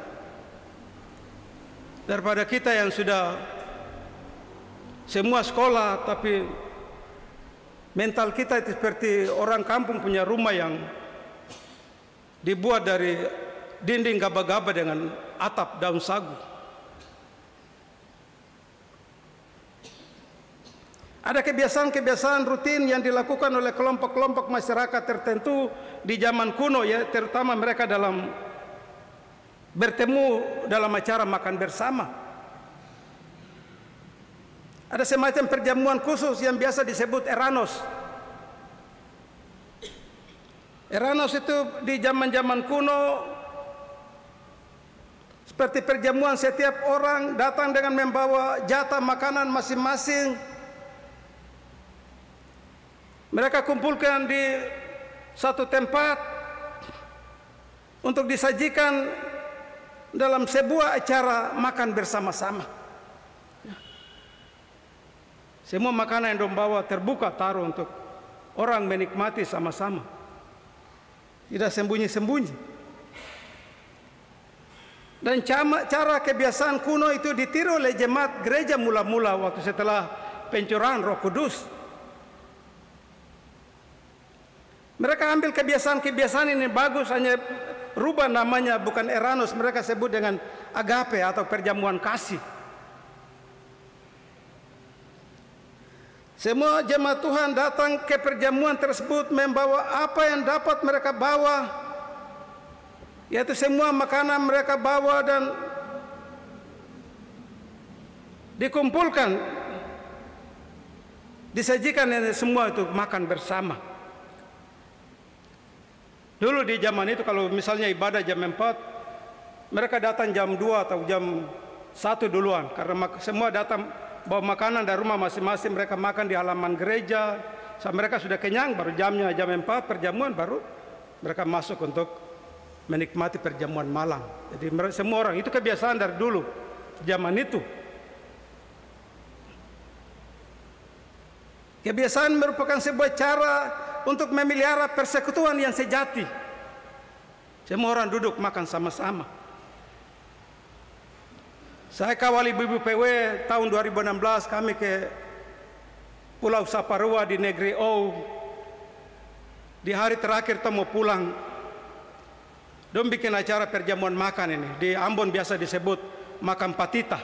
Daripada kita yang sudah semua sekolah, tapi mental kita itu seperti orang kampung punya rumah yang dibuat dari dinding gaba-gaba dengan atap daun sagu. Ada kebiasaan-kebiasaan rutin yang dilakukan oleh kelompok-kelompok masyarakat tertentu di zaman kuno, ya, terutama mereka dalam bertemu dalam acara makan bersama. Ada semacam perjamuan khusus yang biasa disebut eranos. Eranos itu di zaman-zaman kuno seperti perjamuan, setiap orang datang dengan membawa jatah makanan masing-masing. Mereka kumpulkan di satu tempat untuk disajikan dalam sebuah acara makan bersama-sama. Semua makanan yang dibawa terbuka taruh untuk orang menikmati sama-sama. Tidak sembunyi-sembunyi. Dan cara kebiasaan kuno itu ditiru oleh jemaat gereja mula-mula waktu setelah pencurahan Roh Kudus. Mereka ambil kebiasaan-kebiasaan ini bagus, hanya rubah namanya, bukan eranos, mereka sebut dengan agape atau perjamuan kasih. Semua jemaat Tuhan datang ke perjamuan tersebut membawa apa yang dapat mereka bawa, yaitu semua makanan mereka bawa dan dikumpulkan, disajikan semua itu makan bersama. Dulu di zaman itu kalau misalnya ibadah jam 4, mereka datang jam 2 atau jam 1 duluan, karena semua datang bawa makanan dari rumah masing-masing, mereka makan di halaman gereja. Sampai mereka sudah kenyang, baru jam 4 perjamuan, baru mereka masuk untuk menikmati perjamuan malam. Jadi semua orang, itu kebiasaan dari dulu, zaman itu. Kebiasaan merupakan sebuah cara untuk memelihara persekutuan yang sejati. Semua orang duduk makan sama-sama. Saya kawal ibu-ibu PW tahun 2016, kami ke Pulau Saparua di negeri O. Di hari terakhir kita mau pulang, dong bikin acara perjamuan makan ini. Di Ambon biasa disebut makan patita.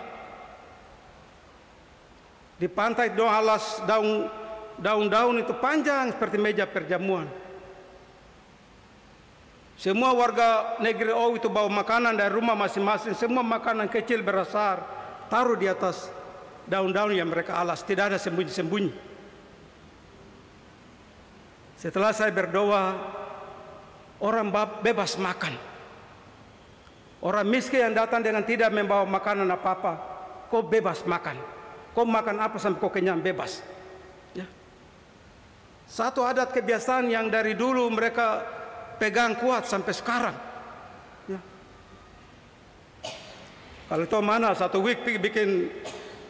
Di pantai dong alas daun-daun itu panjang seperti meja perjamuan. Semua warga negeri O itu bawa makanan dari rumah masing-masing. Semua makanan kecil besar taruh di atas daun-daun yang mereka alas. Tidak ada sembunyi-sembunyi. Setelah saya berdoa, orang bebas makan. Orang miskin yang datang dengan tidak membawa makanan apa-apa, kau bebas makan. Kau makan apa sampai kau kenyang, bebas. Ya. Satu adat kebiasaan yang dari dulu mereka pegang kuat sampai sekarang. Ya. Kalau itu mana satu week bikin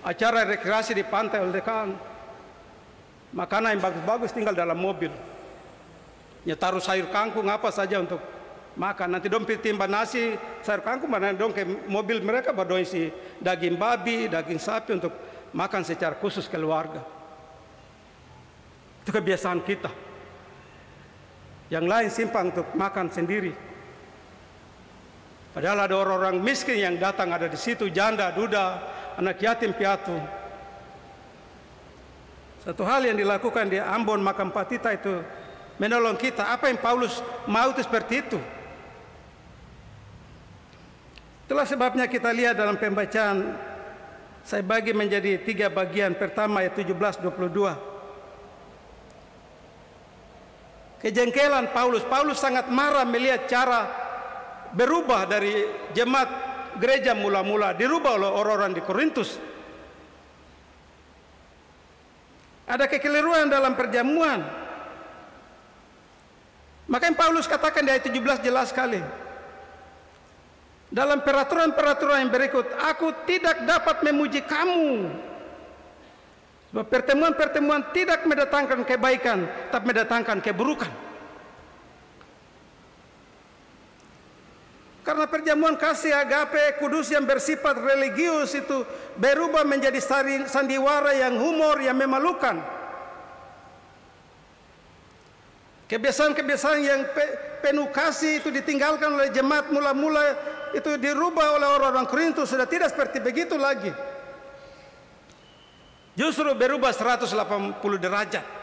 acara rekreasi di pantai Oldekan, makanan yang bagus-bagus tinggal dalam mobil. Ya, taruh sayur kangkung apa saja untuk makan. Nanti dong timba nasi sayur kangkung, mana dong ke mobil mereka baru isi daging babi, daging sapi untuk makan secara khusus keluarga. Itu kebiasaan kita. Yang lain simpang untuk makan sendiri. Padahal ada orang-orang miskin yang datang ada di situ, janda, duda, anak yatim piatu. Satu hal yang dilakukan di Ambon makan patita itu menolong kita. Apa yang Paulus mau itu seperti itu. Itulah sebabnya kita lihat dalam pembacaan, saya bagi menjadi 3 bagian. Pertama ayat 17-22. Kejengkelan Paulus. Paulus sangat marah melihat cara berubah dari jemaat gereja mula-mula, dirubah oleh orang-orang di Korintus. Ada kekeliruan dalam perjamuan. Makanya Paulus katakan di ayat 17 jelas sekali. Dalam peraturan-peraturan yang berikut, aku tidak dapat memuji kamu. Sebab pertemuan-pertemuan tidak mendatangkan kebaikan, tapi mendatangkan keburukan. Karena perjamuan kasih agape kudus yang bersifat religius itu berubah menjadi sandiwara yang humor, yang memalukan. Kebiasaan-kebiasaan yang penuh kasih itu ditinggalkan oleh jemaat mula-mula, itu dirubah oleh orang-orang Korintus, sudah tidak seperti begitu lagi. Justru berubah 180 derajat.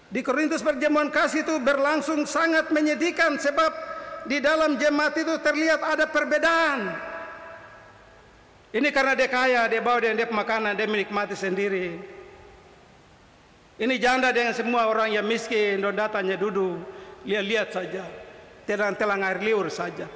Di Korintus perjamuan kasih itu berlangsung sangat menyedihkan, sebab di dalam jemaat itu terlihat ada perbedaan. Ini karena dia kaya, dia bawa dia makanan, dia menikmati sendiri. Ini janda dengan semua orang yang miskin, dan datanya duduk, lihat-lihat saja, telang-telang air liur saja.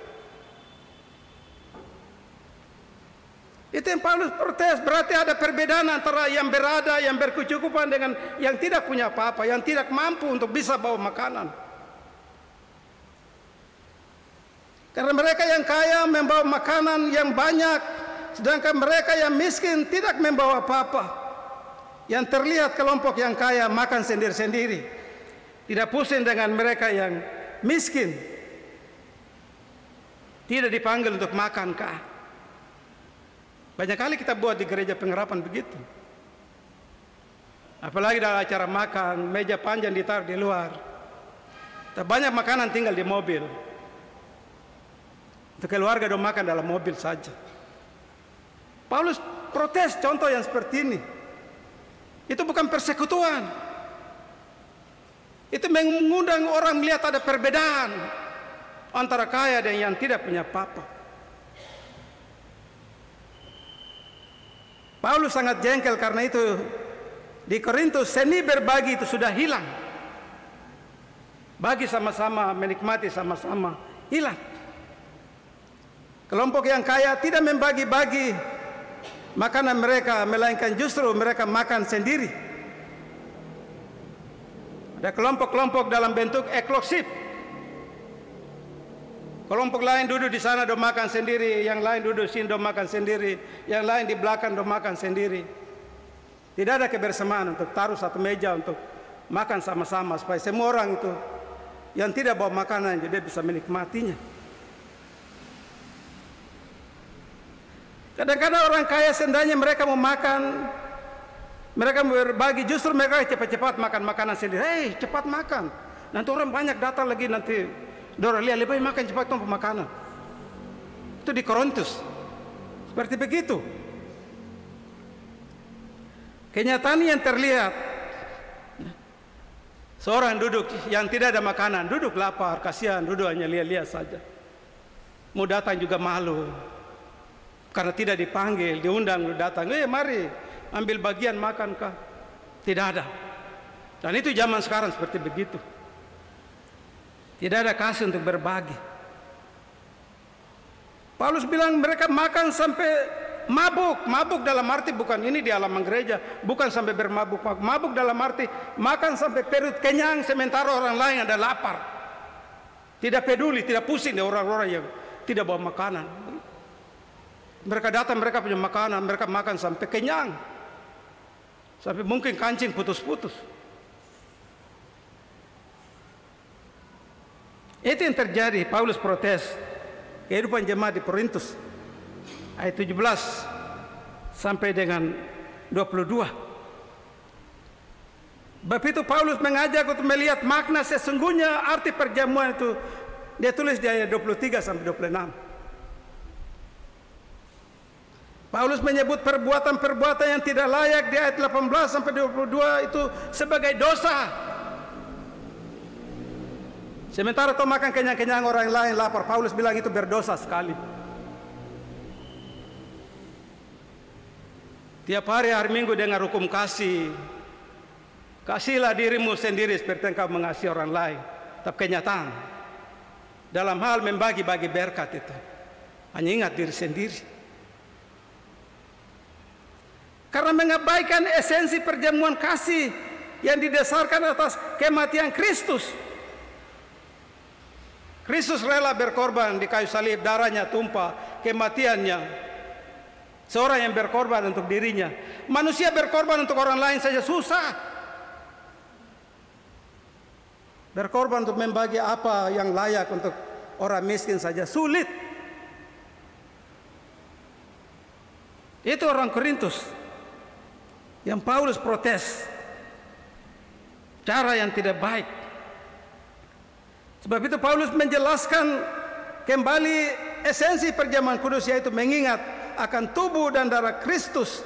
Itu yang Paulus protes, berarti ada perbedaan antara yang berada, yang berkecukupan dengan yang tidak punya apa-apa, yang tidak mampu untuk bisa bawa makanan. Karena mereka yang kaya membawa makanan yang banyak, sedangkan mereka yang miskin tidak membawa apa-apa. Yang terlihat kelompok yang kaya makan sendiri-sendiri, tidak pusing dengan mereka yang miskin, tidak dipanggil untuk makan kah? Banyak kali kita buat di gereja pengharapan begitu. Apalagi dalam acara makan, meja panjang ditaruh di luar. Banyak makanan tinggal di mobil. Untuk keluarga dong makan dalam mobil saja. Paulus protes contoh yang seperti ini. Itu bukan persekutuan. Itu mengundang orang melihat ada perbedaan antara kaya dan yang tidak punya apa-apa. Paulus sangat jengkel karena itu di Korintus seni berbagi itu sudah hilang. Bagi sama-sama, menikmati sama-sama, hilang. Kelompok yang kaya tidak membagi-bagi makanan mereka, melainkan justru mereka makan sendiri. Ada kelompok-kelompok dalam bentuk eksklusif. Kelompok lain duduk di sana dong makan sendiri, yang lain duduk sini dong makan sendiri, yang lain di belakang dong makan sendiri. Tidak ada kebersamaan untuk taruh satu meja untuk makan sama-sama supaya semua orang itu yang tidak bawa makanan jadi bisa menikmatinya. Kadang-kadang orang kaya sendanya mereka mau makan, mereka mau berbagi, justru mereka cepat-cepat makan makanan sendiri. Hei, cepat makan. Nanti orang banyak datang lagi nanti. Dorang lihat lebih makan cepat tuh makanan. Itu di Korintus seperti begitu. Kenyataan yang terlihat, seorang duduk yang tidak ada makanan, duduk lapar, kasihan, duduk hanya lihat-lihat saja. Mau datang juga malu karena tidak dipanggil, diundang datang. Mari ambil bagian makan kah? Tidak ada. Dan itu zaman sekarang seperti begitu. Tidak ada kasih untuk berbagi. Paulus bilang mereka makan sampai mabuk. Mabuk dalam arti bukan ini di halaman gereja, bukan sampai bermabuk. Mabuk dalam arti makan sampai perut kenyang sementara orang lain ada lapar. Tidak peduli, tidak pusing dengan orang-orang yang tidak bawa makanan. Mereka datang, mereka punya makanan, mereka makan sampai kenyang. Sampai mungkin kancing putus-putus. Itu yang terjadi. Paulus protes kehidupan jemaat di Korintus ayat 17 sampai dengan 22. Bab itu Paulus mengajak untuk melihat makna sesungguhnya arti perjamuan itu. Dia tulis di ayat 23 sampai 26. Paulus menyebut perbuatan-perbuatan yang tidak layak di ayat 18 sampai 22 itu sebagai dosa. Sementara kau makan kenyang-kenyang orang lain lapar, Paulus bilang itu berdosa sekali. Tiap hari Minggu dengan hukum kasih. Kasihlah dirimu sendiri seperti engkau mengasihi orang lain. Tapi kenyataan dalam hal membagi-bagi berkat itu hanya ingat diri sendiri. Karena mengabaikan esensi perjamuan kasih yang didasarkan atas kematian Kristus. Kristus rela berkorban di kayu salib, darahnya tumpah, kematiannya. Seorang yang berkorban untuk dirinya. Manusia berkorban untuk orang lain saja susah. Berkorban untuk membagi apa yang layak untuk orang miskin saja sulit. Itu orang Korintus yang Paulus protes. Cara yang tidak baik. Sebab itu Paulus menjelaskan kembali esensi perjamuan kudus, yaitu mengingat akan tubuh dan darah Kristus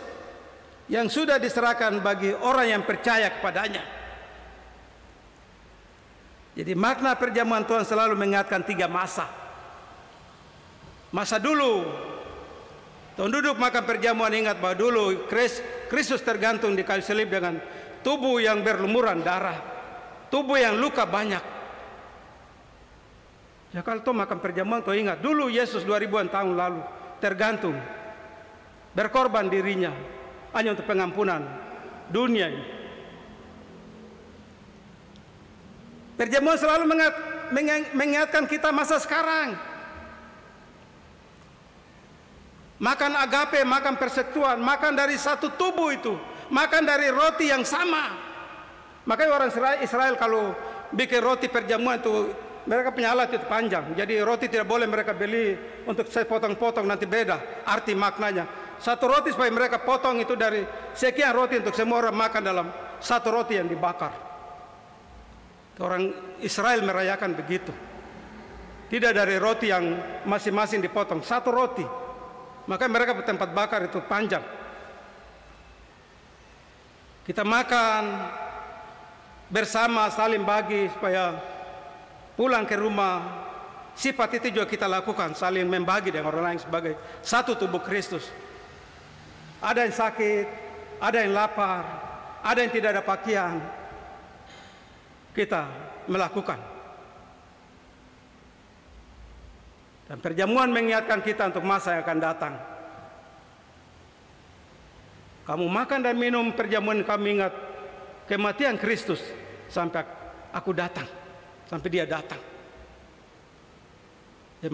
yang sudah diserahkan bagi orang yang percaya kepadanya. Jadi makna perjamuan Tuhan selalu mengingatkan 3 masa. Masa dulu, Tuhan duduk makan perjamuan, ingat bahwa dulu Kristus tergantung di kayu salib dengan tubuh yang berlumuran darah, tubuh yang luka banyak. Ya kalau Tuhan makan perjamuan, Tuhan ingat dulu Yesus 2000-an tahun lalu tergantung, berkorban dirinya hanya untuk pengampunan dunia ini. Perjamuan selalu mengingatkan kita masa sekarang. Makan agape, makan persekutuan, makan dari satu tubuh itu, makan dari roti yang sama. Makanya orang Israel kalau bikin roti perjamuan itu, mereka punya alat itu panjang. Jadi roti tidak boleh mereka beli untuk sepotong-potong, nanti beda arti maknanya. Satu roti supaya mereka potong itu dari sekian roti untuk semua orang makan dalam satu roti yang dibakar. Orang Israel merayakan begitu. Tidak dari roti yang masing-masing dipotong, satu roti. Maka mereka tempat bakar itu panjang. Kita makan bersama, saling bagi supaya pulang ke rumah. Sifat itu juga kita lakukan, saling membagi dengan orang lain sebagai satu tubuh Kristus. Ada yang sakit, ada yang lapar, ada yang tidak ada pakaian, kita melakukan. Dan perjamuan mengingatkan kita untuk masa yang akan datang. Kamu makan dan minum perjamuan, kamu ingat kematian Kristus sampai aku datang, sampai dia datang.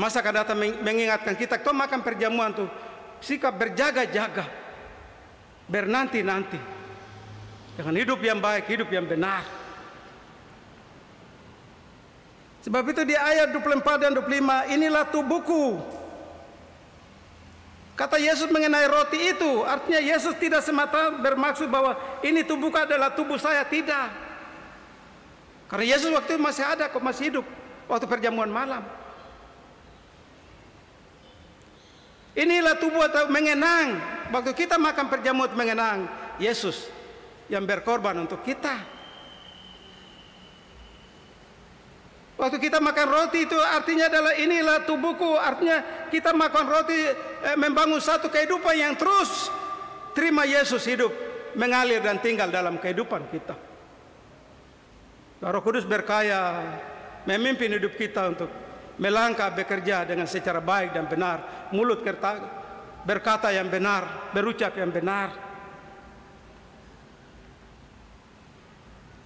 Masa akan datang mengingatkan kita, kau makan perjamuan tuh sikap berjaga-jaga, bernanti-nanti dengan hidup yang baik, hidup yang benar. Sebab itu di ayat 24 dan 25, inilah tubuhku. Kata Yesus mengenai roti itu, artinya Yesus tidak semata bermaksud bahwa ini tubuhku adalah tubuh saya, tidak. Karena Yesus waktu itu masih ada, kok masih hidup waktu perjamuan malam. Inilah tubuh atau mengenang. Waktu kita makan perjamuan mengenang Yesus yang berkorban untuk kita. Waktu kita makan roti itu artinya adalah inilah tubuhku. Artinya kita makan roti membangun satu kehidupan yang terus terima Yesus hidup, mengalir dan tinggal dalam kehidupan kita. Roh Kudus berkaya memimpin hidup kita untuk melangkah bekerja dengan secara baik dan benar. Mulut berkata yang benar, berucap yang benar.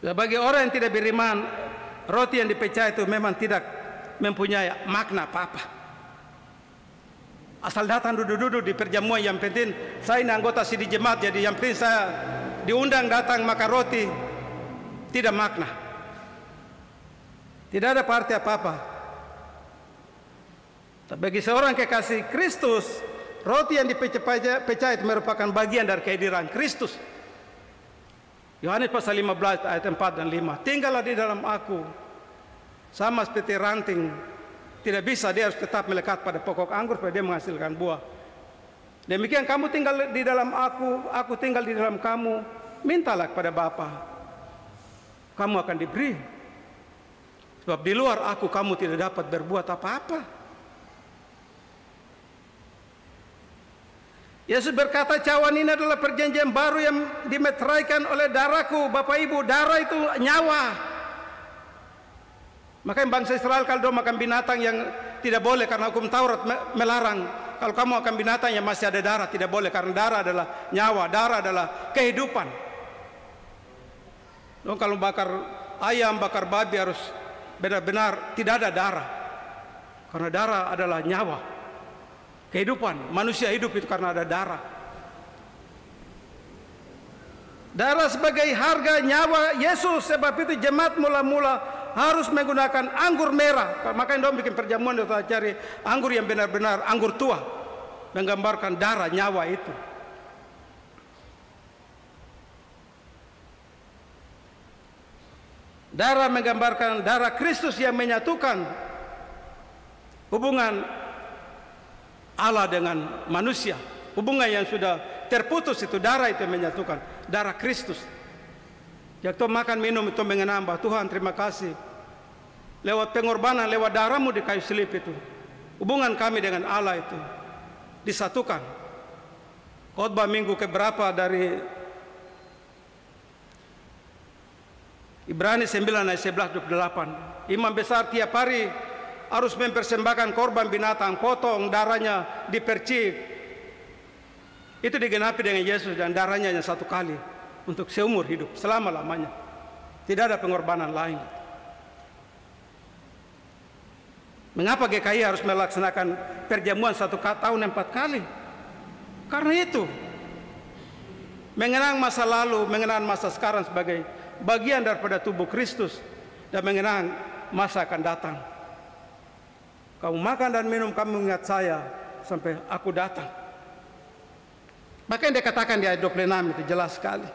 Bagi orang yang tidak beriman, roti yang dipecah itu memang tidak mempunyai makna apa-apa. Asal datang duduk-duduk di perjamuan, yang penting saya ini anggota sidi jemaat, jadi yang penting saya diundang datang makan roti, tidak makna. Tidak ada arti apa-apa. Bagi seorang kekasih Kristus, roti yang dipecah itu merupakan bagian dari kehadiran Kristus. Yohanes pasal 15 ayat 4 dan 5. Tinggallah di dalam aku, sama seperti ranting tidak bisa, dia harus tetap melekat pada pokok anggur supaya dia menghasilkan buah. Demikian kamu tinggal di dalam aku tinggal di dalam kamu. Mintalah kepada Bapa, kamu akan diberi. Sebab di luar aku kamu tidak dapat berbuat apa-apa. Yesus berkata, cawan ini adalah perjanjian baru yang dimeteraikan oleh darahku. Bapak Ibu, darah itu nyawa. Makanya bangsa Israel kalau makan binatang yang tidak boleh karena hukum Taurat melarang. Kalau kamu makan binatang yang masih ada darah, tidak boleh karena darah adalah nyawa, darah adalah kehidupan. Dong kalau bakar ayam, bakar babi harus benar-benar tidak ada darah. Karena darah adalah nyawa. Kehidupan, manusia hidup itu karena ada darah. Darah sebagai harga nyawa Yesus, sebab itu jemaat mula-mula harus menggunakan anggur merah. Makanya dong bikin perjamuan, dong cari anggur yang benar-benar anggur tua, menggambarkan darah nyawa itu. Darah menggambarkan darah Kristus yang menyatukan hubungan Allah dengan manusia. Hubungan yang sudah terputus itu, darah itu yang menyatukan. Darah Kristus. Yang Tuhan makan minum itu mengenambah. Tuhan terima kasih. Lewat pengorbanan, lewat darahmu di kayu salib itu, hubungan kami dengan Allah itu disatukan. Khotbah minggu keberapa dari Ibrani 9 ayat 11-28. Imam besar tiap hari harus mempersembahkan korban binatang, potong, darahnya dipercik. Itu digenapi dengan Yesus, dan darahnya hanya satu kali untuk seumur hidup, selama-lamanya. Tidak ada pengorbanan lain. Mengapa GKI harus melaksanakan perjamuan 1 tahun 4 kali? Karena itu, mengenang masa lalu, mengenang masa sekarang sebagai bagian daripada tubuh Kristus, dan mengenang masa akan datang. Kamu makan dan minum, kamu ingat saya sampai aku datang. Maka yang dikatakan di ayat 26 itu jelas sekali.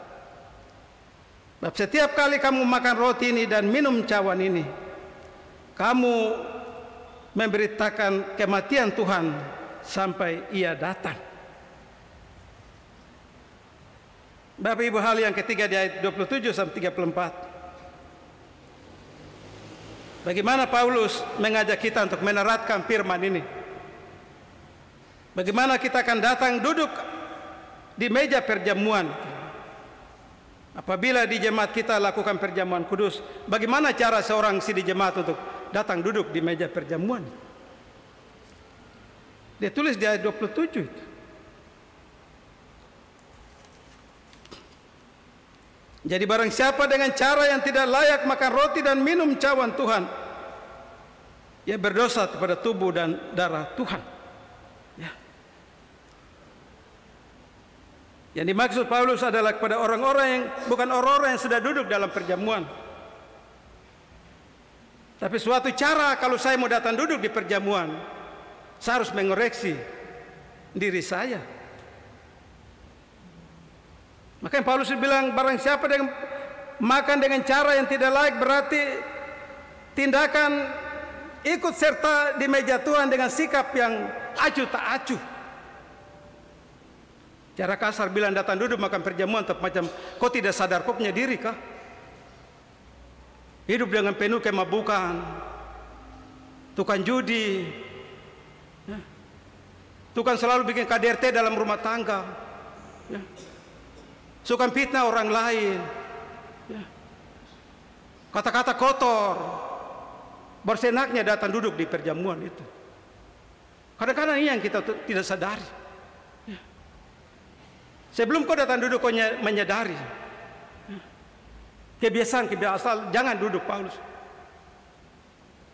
Setiap kali kamu makan roti ini dan minum cawan ini, kamu memberitakan kematian Tuhan sampai Ia datang. Bapak Ibu, hal yang ketiga di ayat 27-34. Bagaimana Paulus mengajak kita untuk menerapkan firman ini? Bagaimana kita akan datang duduk di meja perjamuan? Apabila di jemaat kita lakukan perjamuan kudus, bagaimana cara seorang di jemaat untuk datang duduk di meja perjamuan? Dia tulis di ayat 27 itu. Jadi barang siapa dengan cara yang tidak layak makan roti dan minum cawan Tuhan, ia berdosa kepada tubuh dan darah Tuhan. Ya. Yang dimaksud Paulus adalah kepada orang-orang yang bukan orang-orang yang sudah duduk dalam perjamuan. Tapi suatu cara kalau saya mau datang duduk di perjamuan, saya harus mengoreksi diri saya. Makanya Paulus bilang, barang siapa yang makan dengan cara yang tidak layak, berarti tindakan ikut serta di meja Tuhan dengan sikap yang acuh tak acuh. Cara kasar bilang datang duduk makan perjamuan, tapi macam kau tidak sadar kau punya diri kah? Hidup dengan penuh kemabukan, tukang judi, ya. Tukang selalu bikin KDRT dalam rumah tangga, ya. Suka fitnah orang lain, ya. Kata-kata kotor, bersenaknya datang duduk di perjamuan itu. Kadang-kadang ini yang kita tidak sadari. Ya. Sebelum kau datang duduk, kau menyadari. Ya. Kebiasaan jangan duduk.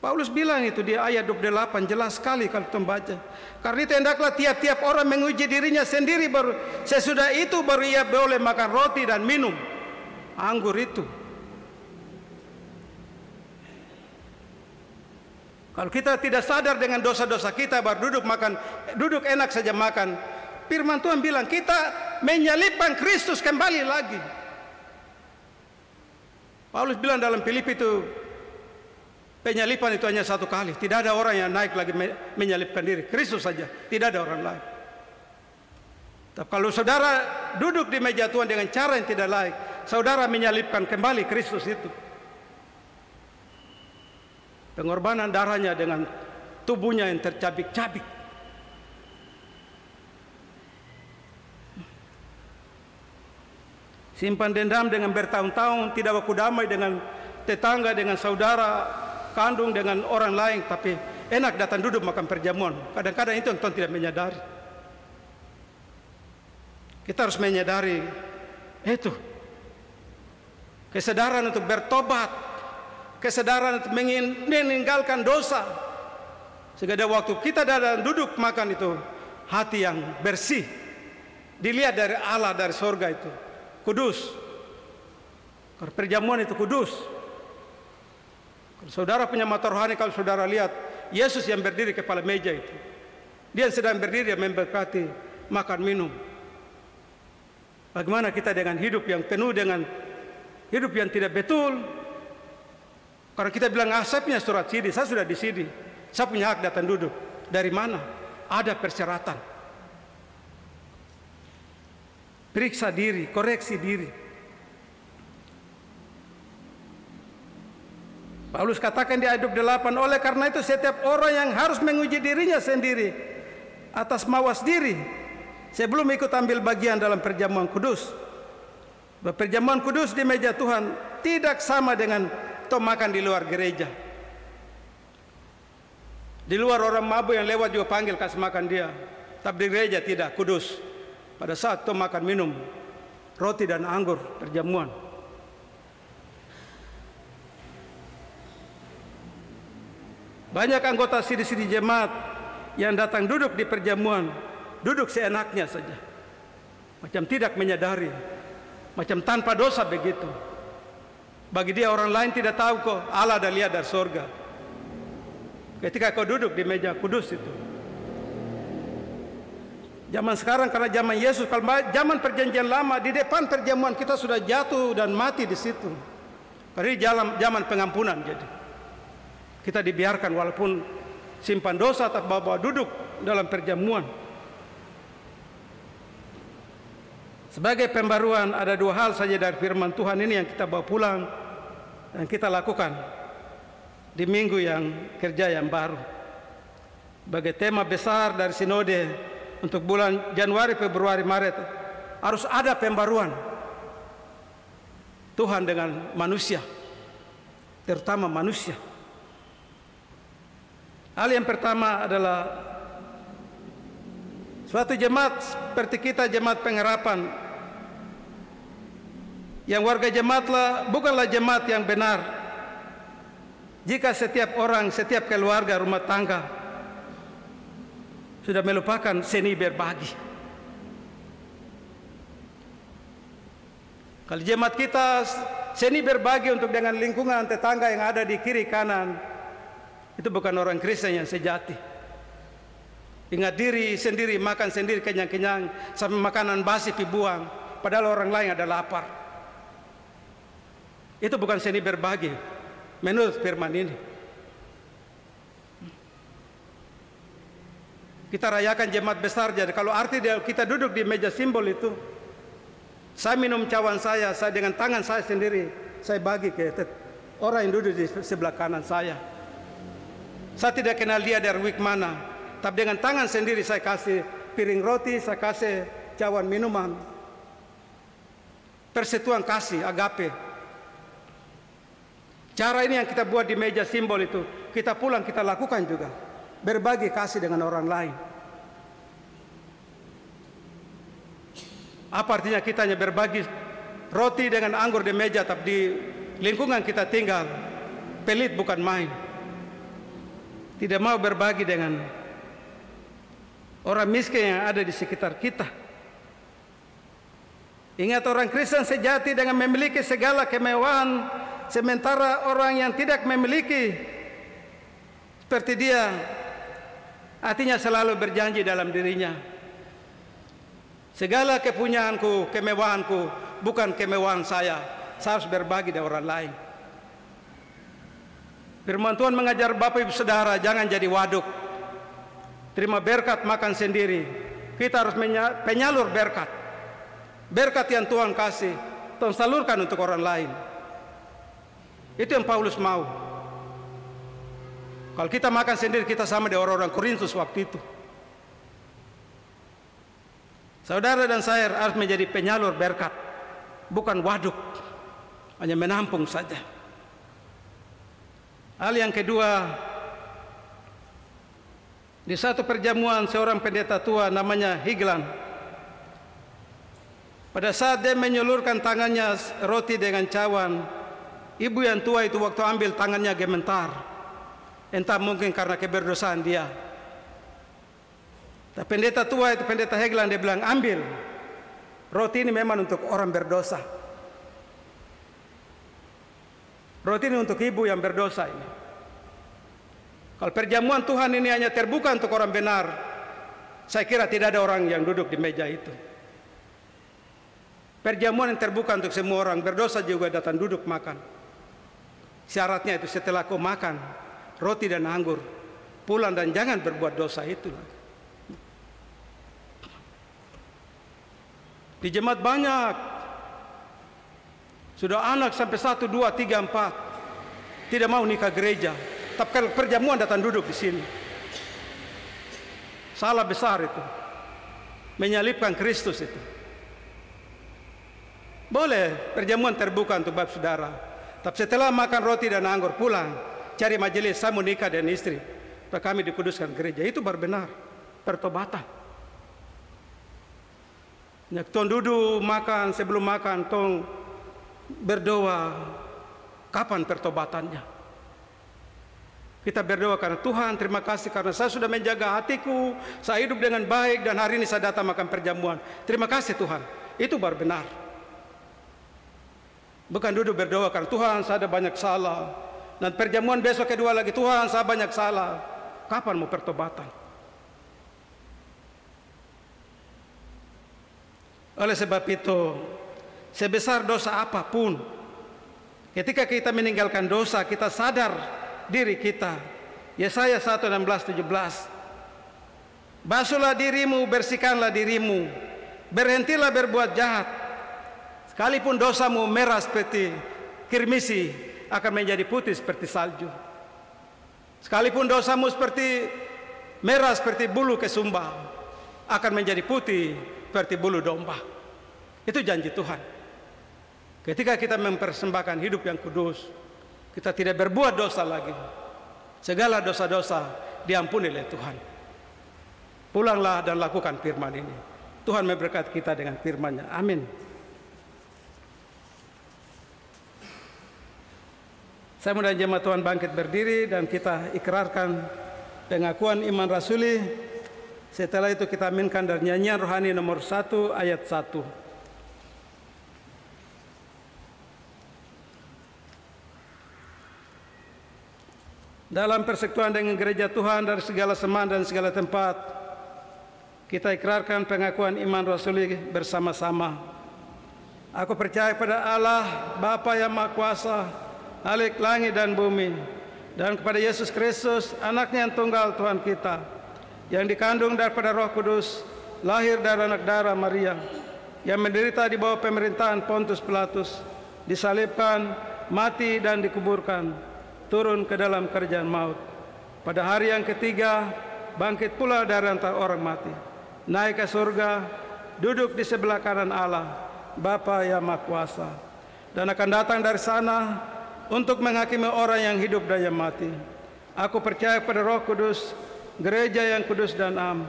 Paulus bilang itu di ayat 28, jelas sekali kalau kita membaca. Karena itu hendaklah tiap-tiap orang menguji dirinya sendiri, baru sesudah itu baru ia boleh makan roti dan minum anggur itu. Kalau kita tidak sadar dengan dosa-dosa kita, baru duduk enak saja makan. Firman Tuhan bilang kita menyalibkan Kristus kembali lagi. Paulus bilang dalam Filipi itu, penyalipan itu hanya satu kali. Tidak ada orang yang naik lagi menyalibkan diri. Kristus saja, tidak ada orang lain. Tapi kalau saudara duduk di meja Tuhan dengan cara yang tidak layak, saudara menyalibkan kembali Kristus itu. Pengorbanan darahnya dengan tubuhnya yang tercabik-cabik. Simpan dendam dengan bertahun-tahun, tidak baku damai dengan tetangga, dengan saudara kandung, dengan orang lain, tapi enak datang duduk makan perjamuan. Kadang-kadang itu yang Tuhan tidak menyadari. Kita harus menyadari itu. kesadaran untuk bertobat, kesadaran untuk meninggalkan dosa. Sehingga waktu kita dalam duduk makan itu, hati yang bersih, dilihat dari Allah, dari sorga itu, kudus. Karena perjamuan itu kudus. Kalau saudara punya mata rohani, kalau saudara lihat Yesus yang berdiri kepala meja itu, dia sedang berdiri memberkati makan minum. Bagaimana kita dengan hidup yang penuh dengan hidup yang tidak betul? Karena kita bilang, saya punya surat sidi, saya sudah di sidi, saya punya hak datang duduk. Dari mana? Ada persyaratan. Periksa diri, koreksi diri. Paulus katakan di ayat 28, oleh karena itu setiap orang yang harus menguji dirinya sendiri atas mawas diri sebelum ikut ambil bagian dalam perjamuan kudus. Perjamuan kudus di meja Tuhan tidak sama dengan makan di luar gereja. Di luar orang mabuk yang lewat juga panggil kasih makan dia, tapi di gereja tidak, kudus. Pada saat makan minum roti dan anggur perjamuan. Banyak anggota sidi-sidi jemaat yang datang duduk di perjamuan, duduk seenaknya saja, macam tidak menyadari, macam tanpa dosa begitu. Bagi dia orang lain tidak tahu kok Allah ada lihat dari surga. Ketika kau duduk di meja kudus itu. Zaman sekarang karena zaman Yesus, kalau zaman perjanjian lama di depan perjamuan kita sudah jatuh dan mati di situ. Karena zaman pengampunan jadi. Kita dibiarkan walaupun simpan dosa tak bawa duduk dalam perjamuan. Sebagai pembaruan ada dua hal saja dari firman Tuhan ini yang kita bawa pulang dan kita lakukan di minggu yang kerja yang baru. Sebagai tema besar dari sinode untuk bulan Januari, Februari, Maret, harus ada pembaruan Tuhan dengan manusia, terutama manusia. Hal yang pertama adalah suatu jemaat seperti kita, jemaat pengharapan, yang warga jemaatlah bukanlah jemaat yang benar jika setiap orang, setiap keluarga, rumah tangga sudah melupakan seni berbagi. Kalau jemaat kita seni berbagi untuk dengan lingkungan tetangga yang ada di kiri kanan, itu bukan orang Kristen yang sejati. Ingat diri sendiri, makan sendiri kenyang-kenyang, sampai makanan basi dibuang, padahal orang lain ada lapar. Itu bukan seni berbagi menurut firman ini. Kita rayakan jemaat besar, jadi kalau arti kita duduk di meja simbol itu, saya minum cawan saya dengan tangan saya sendiri, saya bagi ke orang yang duduk di sebelah kanan saya. Saya tidak kenal dia dari week mana, tapi dengan tangan sendiri saya kasih piring roti, saya kasih cawan minuman. Persatuan kasih, agape. Cara ini yang kita buat di meja simbol itu, kita pulang kita lakukan juga. Berbagi kasih dengan orang lain. Apa artinya kita hanya berbagi roti dengan anggur di meja, tapi di lingkungan kita tinggal, pelit bukan main. Tidak mau berbagi dengan orang miskin yang ada di sekitar kita. Ingat, orang Kristen sejati dengan memiliki segala kemewahan, sementara orang yang tidak memiliki seperti dia, artinya selalu berjanji dalam dirinya, segala kepunyaanku, kemewahanku bukan kemewahan saya harus berbagi dengan orang lain. Firman Tuhan mengajar Bapak Ibu Saudara, jangan jadi waduk. Terima berkat, makan sendiri. Kita harus penyalur berkat. Berkat yang Tuhan kasih, Tuhan salurkan untuk orang lain. Itu yang Paulus mau. Kalau kita makan sendiri, kita sama dengan orang-orang Korintus waktu itu. Saudara dan saya harus menjadi penyalur berkat, bukan waduk, hanya menampung saja. Hal yang kedua, di satu perjamuan seorang pendeta tua namanya Higlan Pada saat dia menyulurkan tangannya roti dengan cawan, ibu yang tua itu waktu ambil tangannya gemetar. Entah mungkin karena keberdosaan dia. Tapi pendeta tua itu, pendeta Hegeland, dia bilang, ambil. Roti ini memang untuk orang berdosa. Roti ini untuk ibu yang berdosa ini. Kalau perjamuan Tuhan ini hanya terbuka untuk orang benar, saya kira tidak ada orang yang duduk di meja itu. Perjamuan yang terbuka untuk semua orang, berdosa juga datang duduk makan. Syaratnya itu setelah kau makan roti dan anggur, pulang dan jangan berbuat dosa itu. Di jemaat banyak sudah anak sampai 1, 2, 3, 4 tidak mau nikah gereja, tapi kalau perjamuan datang duduk di sini. Salah besar itu, menyalibkan Kristus itu. Boleh perjamuan terbuka untuk bab saudara, tapi setelah makan roti dan anggur pulang cari majelis, saya mau nikah dan istri, supaya kami dikuduskan gereja. Itu baru benar pertobatan. Tong duduk makan, sebelum makan tong berdoa, kapan pertobatannya? Kita berdoa karena Tuhan, terima kasih karena saya sudah menjaga hatiku, saya hidup dengan baik dan hari ini saya datang makan perjamuan. Terima kasih Tuhan. Itu baru benar. Bukan duduk berdoa karena Tuhan saya ada banyak salah, dan perjamuan besok kedua lagi, Tuhan saya banyak salah. Kapan mau pertobatan? Oleh sebab itu, sebesar dosa apapun, ketika kita meninggalkan dosa, kita sadar diri kita. Yesaya 1:16-17. Basuhlah dirimu, bersihkanlah dirimu, berhentilah berbuat jahat. Sekalipun dosamu merah seperti kirmisi, akan menjadi putih seperti salju. Sekalipun dosamu seperti merah seperti bulu kesumba, akan menjadi putih seperti bulu domba. Itu janji Tuhan. Ketika kita mempersembahkan hidup yang kudus, kita tidak berbuat dosa lagi. Segala dosa-dosa diampuni oleh Tuhan. Pulanglah dan lakukan firman ini. Tuhan memberkati kita dengan firman-Nya. Amin. Saya mudah jemaat Tuhan bangkit berdiri dan kita ikrarkan pengakuan iman rasuli. Setelah itu kita aminkan dari nyanyian rohani nomor 1 ayat 1. Dalam persekutuan dengan gereja Tuhan dari segala semaan dan segala tempat, kita ikrarkan pengakuan iman rasuli bersama-sama. Aku percaya pada Allah, Bapa yang Maha Kuasa, Khalik langit dan bumi, dan kepada Yesus Kristus, anaknya yang tunggal Tuhan kita, yang dikandung daripada Roh Kudus, lahir dari anak darah Maria, yang menderita di bawah pemerintahan Pontius Pilatus, disalibkan, mati dan dikuburkan, turun ke dalam kerjaan maut. Pada hari yang ketiga, bangkit pula dari antara orang mati, naik ke surga, duduk di sebelah kanan Allah, Bapa yang Maha Kuasa, dan akan datang dari sana untuk menghakimi orang yang hidup dan yang mati. Aku percaya pada Roh Kudus, gereja yang kudus dan am,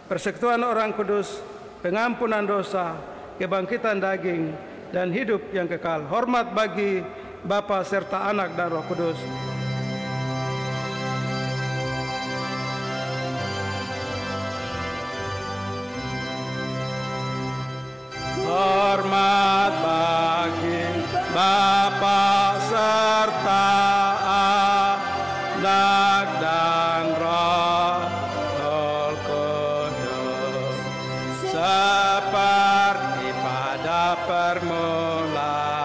persekutuan orang kudus, pengampunan dosa, kebangkitan daging, dan hidup yang kekal. Hormat bagi Bapa serta Anak dan Roh Kudus. Hormat bagi Bapa serta Anak dan Roh Kudus, seperti pada permulaan,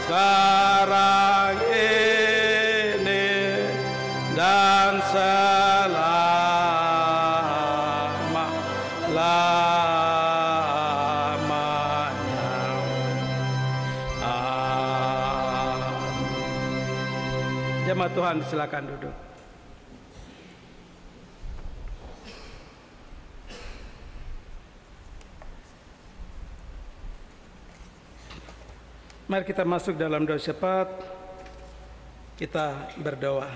sekarang ini, dan selama-lamanya. Jemaat Tuhan, silakan duduk. Mari kita masuk dalam doa syafaat. Kita berdoa.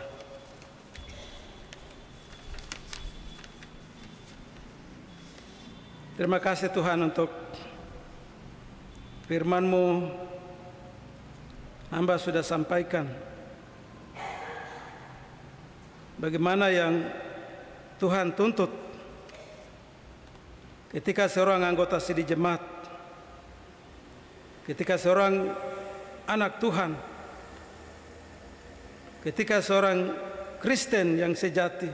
Terima kasih Tuhan untuk Firman-Mu hamba sudah sampaikan bagaimana yang Tuhan tuntut ketika seorang anggota sidih jemaat, ketika seorang anak Tuhan, ketika seorang Kristen yang sejati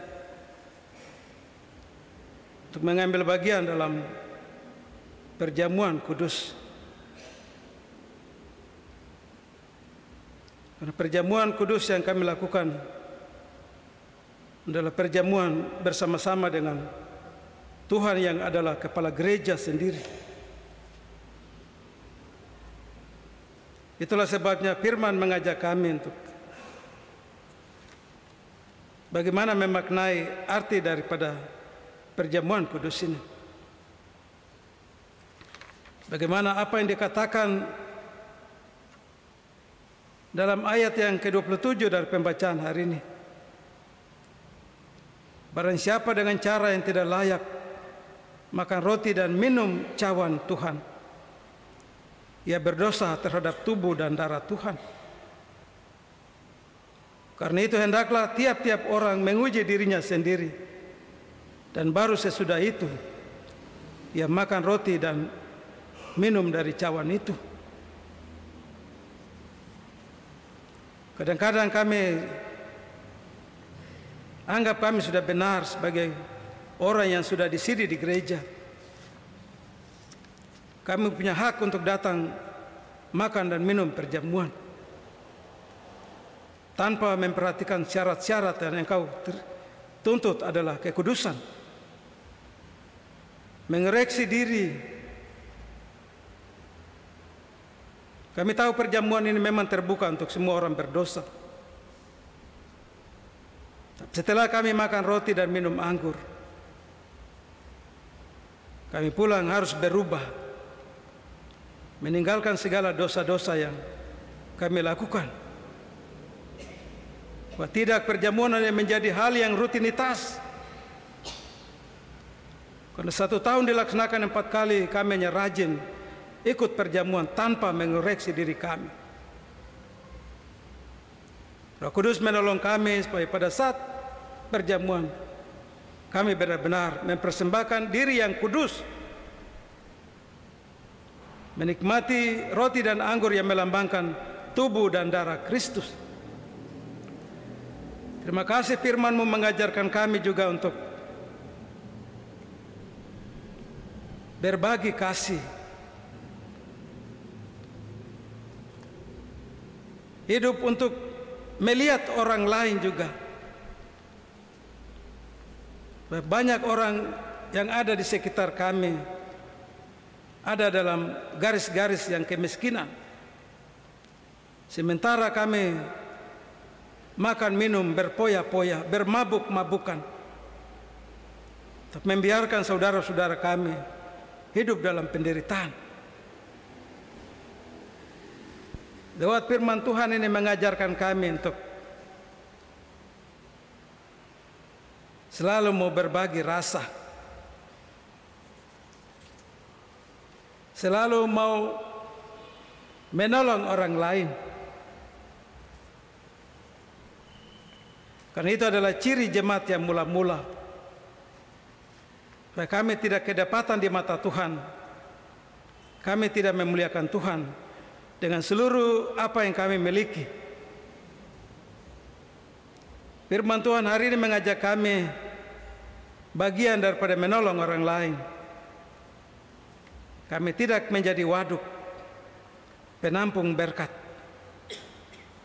untuk mengambil bagian dalam perjamuan kudus. Karena perjamuan kudus yang kami lakukan adalah perjamuan bersama-sama dengan Tuhan yang adalah kepala gereja sendiri. Itulah sebabnya firman mengajak kami untuk bagaimana memaknai arti daripada perjamuan kudus ini. Bagaimana apa yang dikatakan dalam ayat yang ke-27 dari pembacaan hari ini. Barang siapa dengan cara yang tidak layak makan roti dan minum cawan Tuhan, ia berdosa terhadap tubuh dan darah Tuhan. Karena itu hendaklah tiap-tiap orang menguji dirinya sendiri, dan baru sesudah itu ia makan roti dan minum dari cawan itu. Kadang-kadang kami anggap kami sudah benar sebagai orang yang sudah disidih di gereja. Kami punya hak untuk datang makan dan minum perjamuan tanpa memperhatikan syarat-syarat yang engkau tuntut adalah kekudusan, mengoreksi diri. Kami tahu perjamuan ini memang terbuka untuk semua orang berdosa. Setelah kami makan roti dan minum anggur, kami pulang harus berubah, meninggalkan segala dosa-dosa yang kami lakukan. Bahwa tidak perjamuan yang menjadi hal yang rutinitas. Karena 1 tahun dilaksanakan 4 kali, kami hanya rajin ikut perjamuan tanpa mengoreksi diri kami. Roh Kudus menolong kami supaya pada saat perjamuan kami benar-benar mempersembahkan diri yang kudus, menikmati roti dan anggur yang melambangkan tubuh dan darah Kristus. Terima kasih firman-Mu mengajarkan kami juga untuk berbagi kasih, hidup untuk melihat orang lain juga. Banyak orang yang ada di sekitar kami ada dalam garis-garis yang kemiskinan, sementara kami makan minum berpoya-poya, bermabuk-mabukan, tapi membiarkan saudara-saudara kami hidup dalam penderitaan. Lewat firman Tuhan ini mengajarkan kami untuk selalu mau berbagi rasa, selalu mau menolong orang lain. Karena itu adalah ciri jemaat yang mula-mula. Supaya kami tidak kedapatan di mata Tuhan, kami tidak memuliakan Tuhan dengan seluruh apa yang kami miliki. Firman Tuhan hari ini mengajak kami bagian daripada menolong orang lain. Kami tidak menjadi waduk penampung berkat,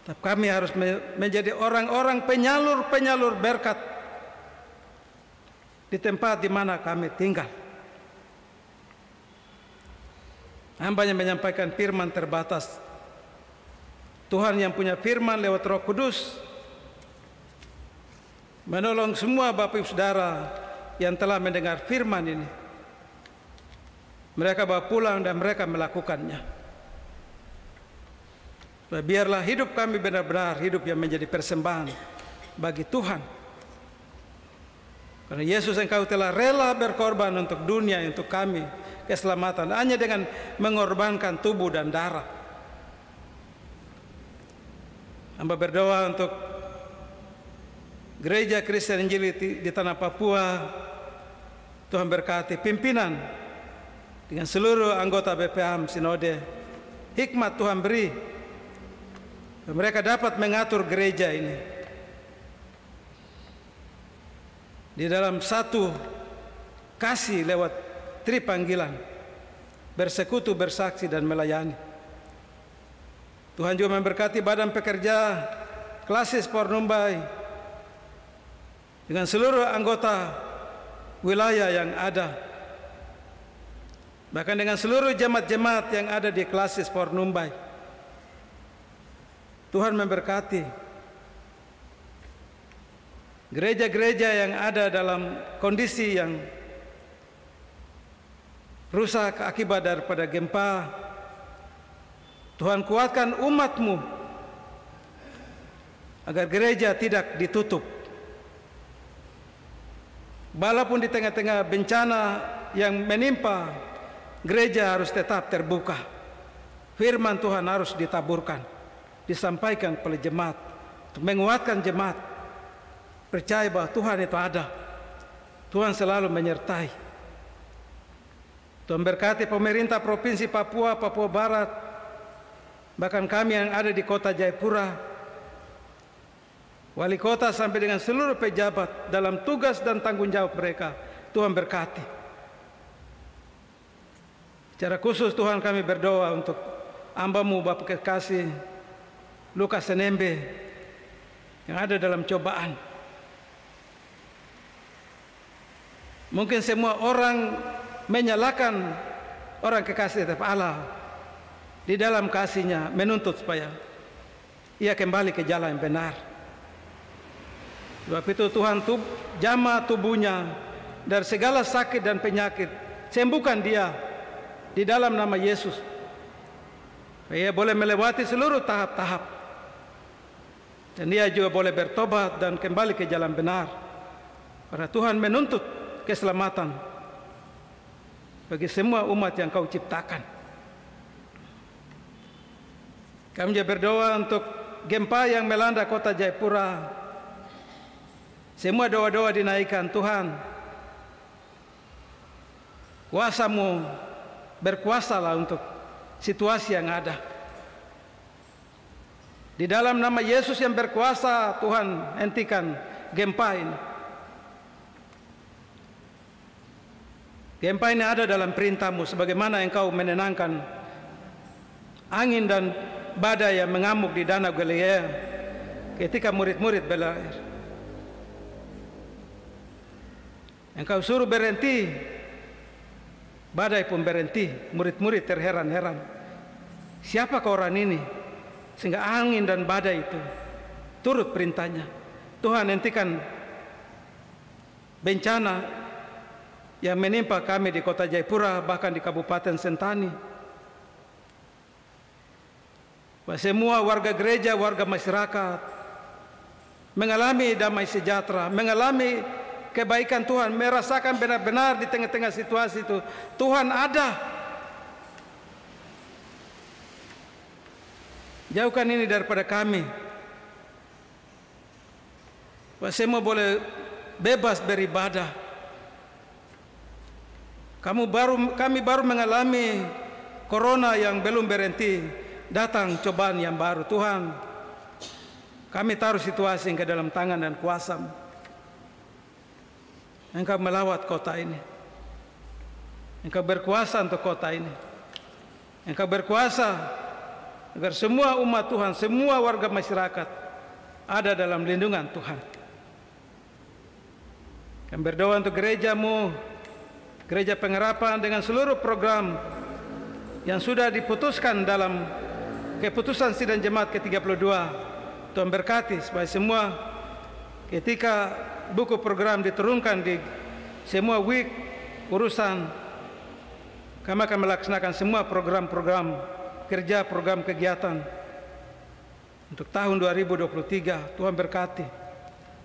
tapi kami harus menjadi orang-orang penyalur-penyalur berkat di tempat di mana kami tinggal. Hambanya menyampaikan firman terbatas. Tuhan yang punya firman lewat Roh Kudus menolong semua Bapak Ibu Saudara yang telah mendengar firman ini. Mereka bawa pulang dan mereka melakukannya. Biarlah hidup kami benar-benar hidup yang menjadi persembahan bagi Tuhan. Karena Yesus engkau telah rela berkorban untuk dunia, untuk kami. keselamatan hanya dengan mengorbankan tubuh dan darah. Hamba berdoa untuk Gereja Kristen Injil di tanah Papua. Tuhan berkati pimpinan dengan seluruh anggota BPAM Sinode. Hikmat Tuhan beri, mereka dapat mengatur gereja ini di dalam satu kasih lewat tripanggilan, bersekutu, bersaksi, dan melayani. Tuhan juga memberkati badan pekerja Klasis Pornumbai dengan seluruh anggota wilayah yang ada, bahkan dengan seluruh jemaat-jemaat yang ada di Klasis Pornumbai. Tuhan memberkati gereja-gereja yang ada dalam kondisi yang rusak akibat daripada gempa. Tuhan kuatkan umat-Mu agar gereja tidak ditutup. Walaupun di tengah-tengah bencana yang menimpa, gereja harus tetap terbuka. Firman Tuhan harus ditaburkan, disampaikan oleh jemaat untuk menguatkan jemaat. Percaya bahwa Tuhan itu ada. Tuhan selalu menyertai. Tuhan berkati pemerintah Provinsi Papua, Papua Barat, bahkan kami yang ada di kota Jayapura, wali kota sampai dengan seluruh pejabat dalam tugas dan tanggung jawab mereka. Tuhan berkati. Secara khusus Tuhan kami berdoa untuk hamba-Mu Bapak kekasih Lukas Enembe yang ada dalam cobaan. Mungkin semua orang menyalahkan orang kekasih Allah. Di dalam kasih-Nya menuntut supaya ia kembali ke jalan yang benar. Sebab itu Tuhan jamah tubuhnya dari segala sakit dan penyakit. Sembuhkan dia di dalam nama Yesus. Ia boleh melewati seluruh tahap-tahap. Dan dia juga boleh bertobat dan kembali ke jalan benar. Karena Tuhan menuntut keselamatan bagi semua umat yang Kau ciptakan. Kami juga berdoa untuk gempa yang melanda kota Jayapura. Semua doa-doa dinaikkan. Tuhan, kuasa-Mu berkuasalah untuk situasi yang ada. Di dalam nama Yesus yang berkuasa, Tuhan hentikan gempa ini. Gempa ini ada dalam perintah-Mu, sebagaimana Engkau menenangkan angin dan badai yang mengamuk di Danau Galilea ketika murid-murid berlayar. Engkau suruh berhenti, badai pun berhenti. Murid-murid terheran-heran, siapakah orang ini sehingga angin dan badai itu turut perintahnya. Tuhan hentikan bencana yang menimpa kami di kota Jayapura, bahkan di Kabupaten Sentani. Semua warga gereja, warga masyarakat mengalami damai sejahtera, mengalami kebaikan Tuhan, merasakan benar-benar di tengah-tengah situasi itu Tuhan ada. Jauhkan ini daripada kami. Semua boleh bebas beribadah. Kami baru mengalami corona yang belum berhenti. Datang cobaan yang baru. Tuhan, kami taruh situasi ke dalam tangan dan kuasa-Mu. Engkau melawat kota ini. Engkau berkuasa untuk kota ini. Engkau berkuasa agar semua umat Tuhan, semua warga masyarakat ada dalam lindungan Tuhan. Kami berdoa untuk gereja-Mu, Gereja Pengharapan, dengan seluruh program yang sudah diputuskan dalam keputusan Sidang Jemaat ke-32. Tuhan berkati supaya semua ketika buku program diturunkan di semua week urusan, kami akan melaksanakan semua program-program kerja, program kegiatan untuk tahun 2023. Tuhan berkati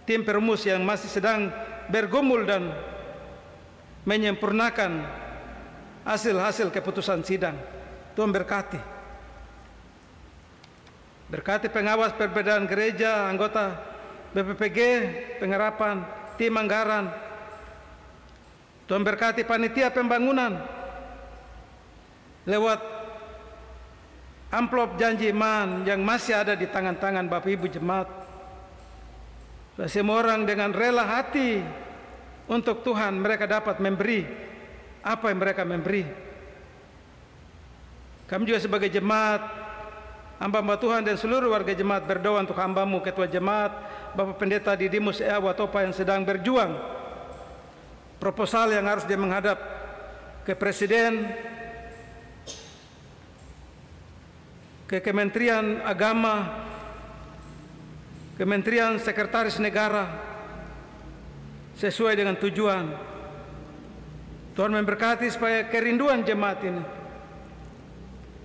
tim perumus yang masih sedang bergumul dan menyempurnakan hasil-hasil keputusan sidang. Tuhan berkati. Berkati pengawas perbedaan gereja, anggota BPPG, pengharapan, tim anggaran. Tuhan berkati panitia pembangunan lewat amplop janji iman yang masih ada di tangan-tangan Bapak Ibu jemaat. Semua orang dengan rela hati untuk Tuhan, mereka dapat memberi apa yang mereka memberi. Kami juga sebagai jemaat, hamba-hamba Tuhan dan seluruh warga jemaat berdoa untuk hambamu, Ketua Jemaat, Bapak Pendeta Didimus Ea Watopa yang sedang berjuang proposal yang harus dia menghadap ke Presiden, ke Kementerian Agama, Kementerian Sekretaris Negara, sesuai dengan tujuan. Tuhan memberkati supaya kerinduan jemaat ini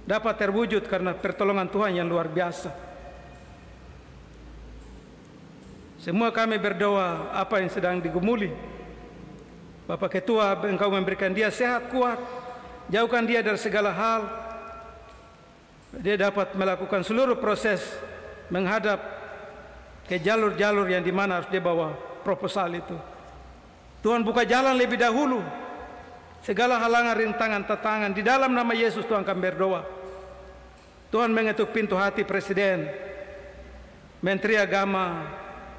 dapat terwujud karena pertolongan Tuhan yang luar biasa. Semua kami berdoa apa yang sedang digumuli. Bapak Ketua, Engkau memberikan dia sehat kuat, jauhkan dia dari segala hal. Dia dapat melakukan seluruh proses menghadap ke jalur-jalur yang dimana harus dia bawa proposal itu. Tuhan buka jalan lebih dahulu. Segala halangan, rintangan, tantangan di dalam nama Yesus Tuhan kami berdoa. Tuhan mengetuk pintu hati Presiden, Menteri Agama,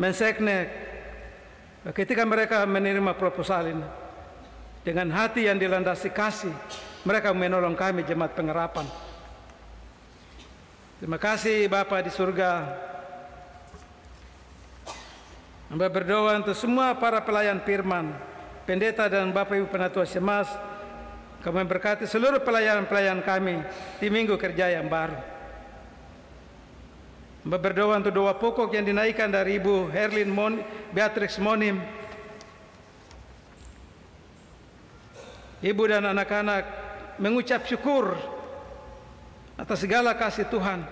Menseknek, ketika mereka menerima proposal ini dengan hati yang dilandasi kasih, mereka menolong kami jemaat pengharapan. Terima kasih Bapa di surga. Hamba berdoa untuk semua para pelayan firman, pendeta dan Bapak Ibu Penatua Semas. Kami berkati seluruh pelayan-pelayan kami di minggu kerja yang baru. Hamba berdoa untuk doa pokok yang dinaikkan dari Ibu Beatrix Monim. Ibu dan anak-anak mengucap syukur atas segala kasih Tuhan.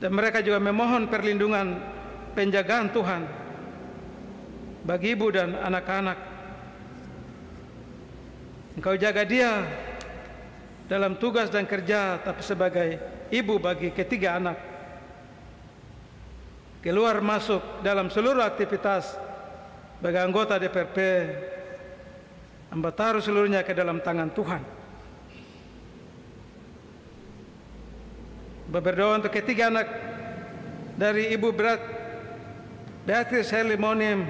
Dan mereka juga memohon perlindungan penjagaan Tuhan bagi ibu dan anak-anak. Engkau jaga dia dalam tugas dan kerja, tapi sebagai ibu bagi ketiga anak. Keluar masuk dalam seluruh aktivitas bagi anggota DPRP. Hamba taruh seluruhnya ke dalam tangan Tuhan. Berdoa untuk ketiga anak dari Ibu Beatrice Heli Monim,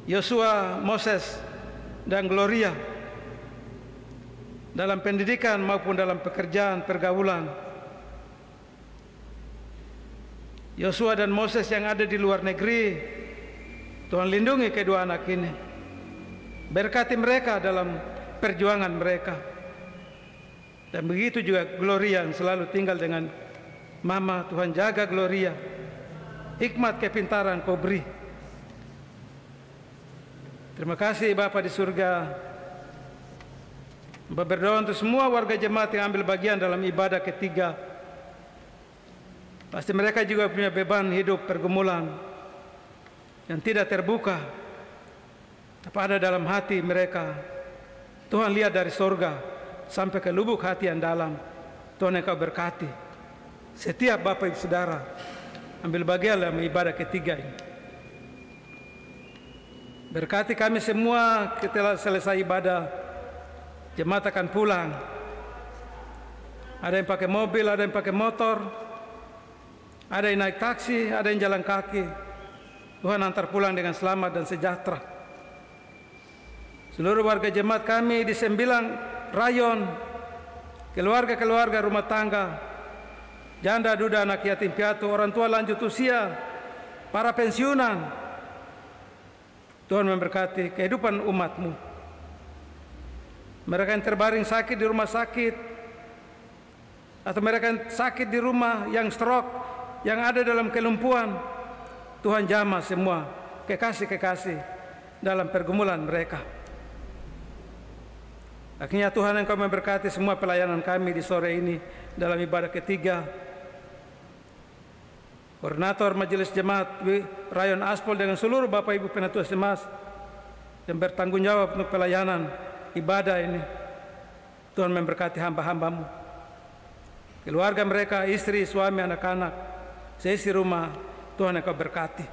Yosua Moses, dan Gloria dalam pendidikan maupun dalam pekerjaan pergaulan. Yosua dan Moses yang ada di luar negeri, Tuhan lindungi kedua anak ini. Berkati mereka dalam perjuangan mereka. Dan begitu juga Gloria yang selalu tinggal dengan Mama. Tuhan jaga Gloria. Hikmat kepintaran Kau beri. Terima kasih Bapa di surga. Berdoa untuk semua warga jemaat yang ambil bagian dalam ibadah ketiga. Pasti mereka juga punya beban hidup pergumulan yang tidak terbuka, tapi ada dalam hati mereka. Tuhan lihat dari sorga sampai ke lubuk hati yang dalam. Tuhan Engkau berkati setiap Bapak Ibu Saudara ambil bagian dalam ibadah ketiga ini. Berkati kami semua setelah selesai ibadah, jemaat akan pulang. Ada yang pakai mobil, ada yang pakai motor, ada yang naik taksi, ada yang jalan kaki. Tuhan antar pulang dengan selamat dan sejahtera. Seluruh warga jemaat kami di 9 rayon, keluarga-keluarga rumah tangga, janda, duda, anak yatim piatu, orang tua lanjut usia, para pensiunan. Tuhan memberkati kehidupan umat-Mu. Mereka yang terbaring sakit di rumah sakit, atau mereka yang sakit di rumah, yang stroke, yang ada dalam kelumpuhan, Tuhan jamah semua kekasih-kekasih dalam pergumulan mereka. Akhirnya Tuhan Engkau memberkati semua pelayanan kami di sore ini dalam ibadah ketiga. Koordinator Majelis Jemaat Rayon Aspol dengan seluruh Bapak Ibu Penatua Semas yang bertanggung jawab untuk pelayanan, ibadah ini. Tuhan memberkati hamba-hamba-Mu, keluarga mereka, istri, suami, anak-anak, seisi rumah, Tuhan Engkau berkati.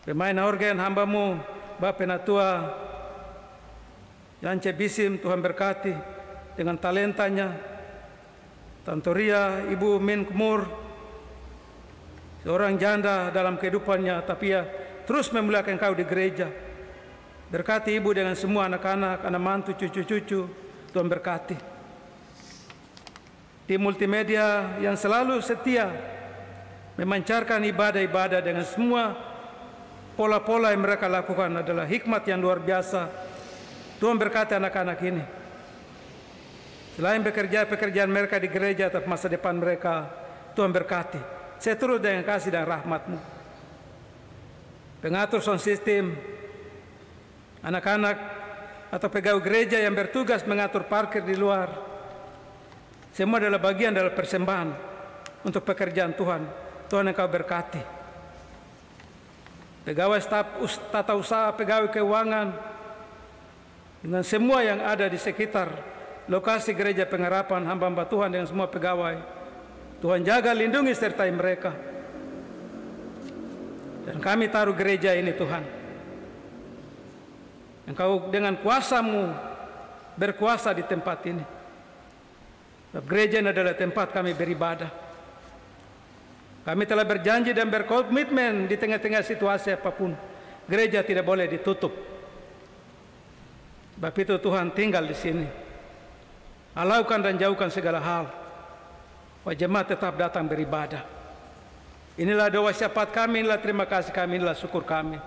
Pemain organ hamba-Mu, Bapak Penatua Yance Bisim, Tuhan berkati dengan talentanya. Tantoria, Ibu Min Kumur, seorang janda dalam kehidupannya, tapi ia terus memuliakan Engkau di gereja. Berkati Ibu dengan semua anak-anak, anak mantu, cucu-cucu, Tuhan berkati. Tim multimedia yang selalu setia memancarkan ibadah-ibadah dengan semua pola-pola yang mereka lakukan adalah hikmat yang luar biasa. Tuhan berkati anak-anak ini. Selain pekerjaan mereka di gereja atau masa depan mereka, Tuhan berkati. Saya turut dengan kasih dan rahmat-Mu. Pengatur sound system, anak-anak atau pegawai gereja yang bertugas mengatur parkir di luar, semua adalah bagian dari persembahan untuk pekerjaan Tuhan. Tuhan Engkau berkati. Pegawai staf tata usaha, pegawai keuangan, dengan semua yang ada di sekitar lokasi gereja pengharapan, hamba-hamba Tuhan dengan semua pegawai, Tuhan jaga, lindungi, sertai mereka. Dan kami taruh gereja ini, Tuhan, Engkau dengan kuasa-Mu berkuasa di tempat ini. Gereja ini adalah tempat kami beribadah. Kami telah berjanji dan berkomitmen di tengah-tengah situasi apapun, gereja tidak boleh ditutup. Sebab itu Tuhan tinggal di sini. Alaukan dan jauhkan segala hal, jemaat tetap datang beribadah. Inilah doa syafaat kami, inilah terima kasih kami, inilah syukur kami.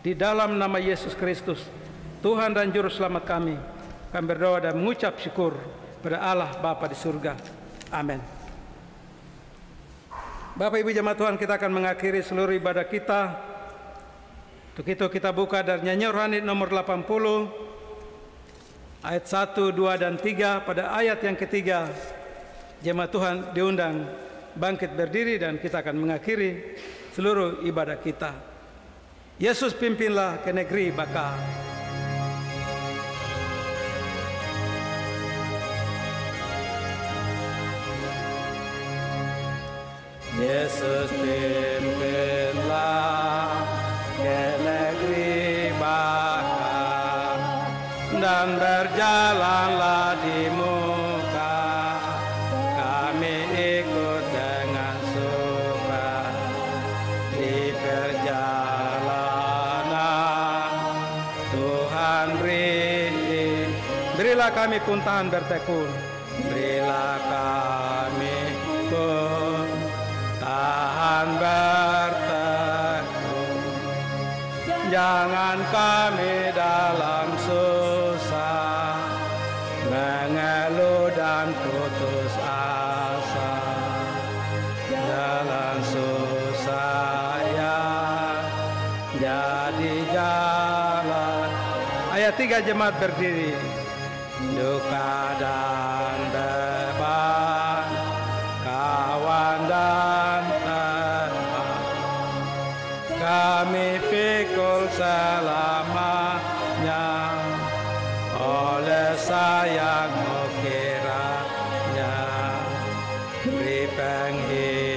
Di dalam nama Yesus Kristus, Tuhan dan Juru Selamat kami berdoa dan mengucap syukur pada Allah Bapa di surga. Amin. Bapak Ibu jemaat Tuhan, kita akan mengakhiri seluruh ibadah kita. Untuk itu kita buka dari nyanyian rohani nomor 80. Ayat 1, 2, dan 3. Pada ayat yang ketiga, jemaat Tuhan diundang bangkit berdiri dan kita akan mengakhiri seluruh ibadah kita. Yesus pimpinlah ke negeri bakal. Yesus pimpinlah ke negeri bakal, dan berjalanlah di muka, kami ikut dengan suka di perjalanan. Tuhan berilah kami pun tahan bertekun, berilah kami pun tahan bertekun. Jangan kami dalam susah mengeluh dan putus asa. Jalan susah ya jadi jalan. Ayat 3, jemaat berdiri. Duka dan beban, kawan dan teman, kami pikul selamanya oleh sayang-Mu kiranya. Beri penghiburan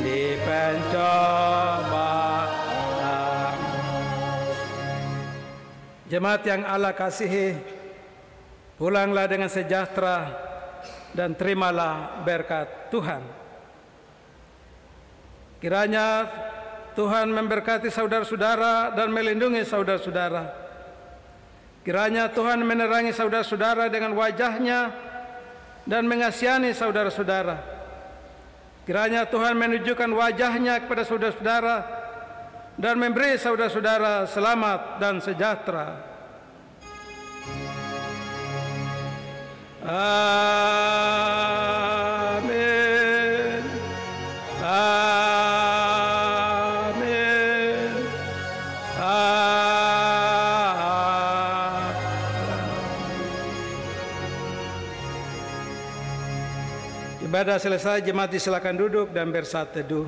di pencobaan. Jemaat yang Allah kasihi, pulanglah dengan sejahtera dan terimalah berkat Tuhan. Kiranya Tuhan memberkati saudara-saudara dan melindungi saudara-saudara. Kiranya Tuhan menerangi saudara-saudara dengan wajah-Nya dan mengasihani saudara-saudara. Kiranya Tuhan menunjukkan wajah-Nya kepada saudara-saudara dan memberi saudara-saudara selamat dan sejahtera. Amin. Amin. Amin. Ibadah selesai, jemaat silakan duduk dan bersaat teduh.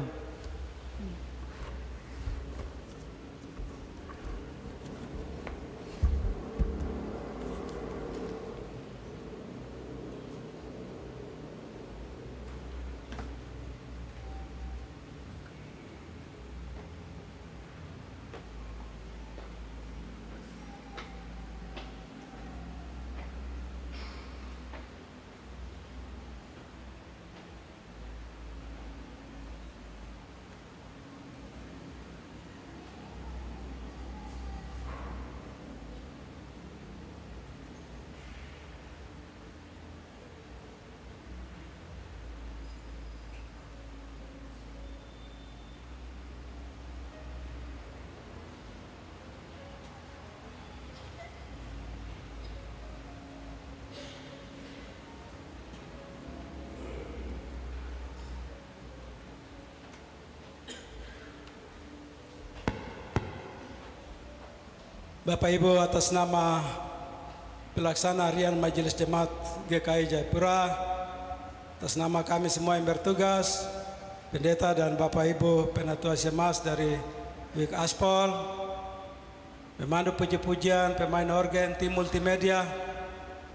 Bapak Ibu, atas nama Pelaksana Harian Majelis Jemaat GKI Jayapura, atas nama kami semua yang bertugas, pendeta dan Bapak Ibu Penatua Semas dari WIK Aspol, pemandu puji-pujian, pemain organ, tim multimedia,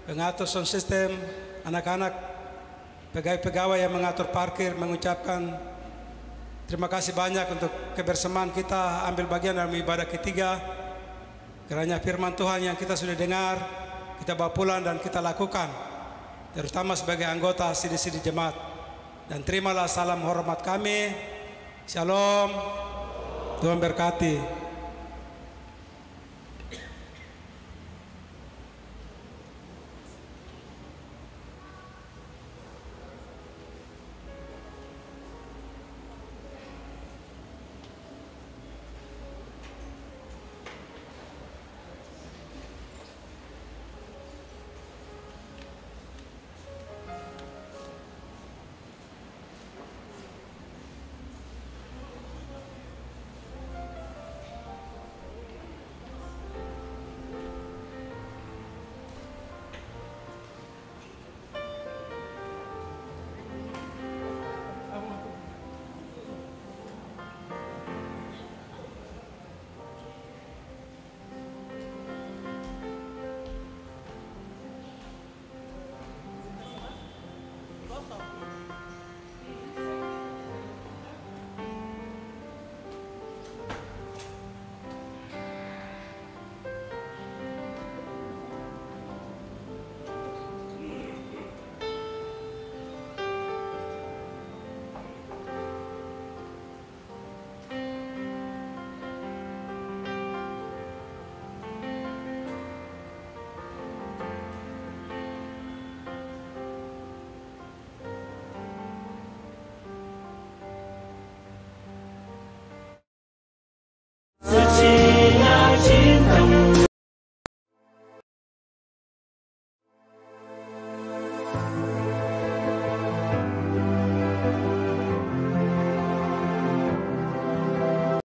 pengatur sound system, anak-anak, pegawai-pegawai yang mengatur parkir, mengucapkan terima kasih banyak untuk kebersamaan kita ambil bagian dalam ibadah ketiga. Kiranya firman Tuhan yang kita sudah dengar, kita bawa pulang dan kita lakukan, terutama sebagai anggota sidi-sidi jemaat. Dan terimalah salam hormat kami. Shalom, Tuhan berkati.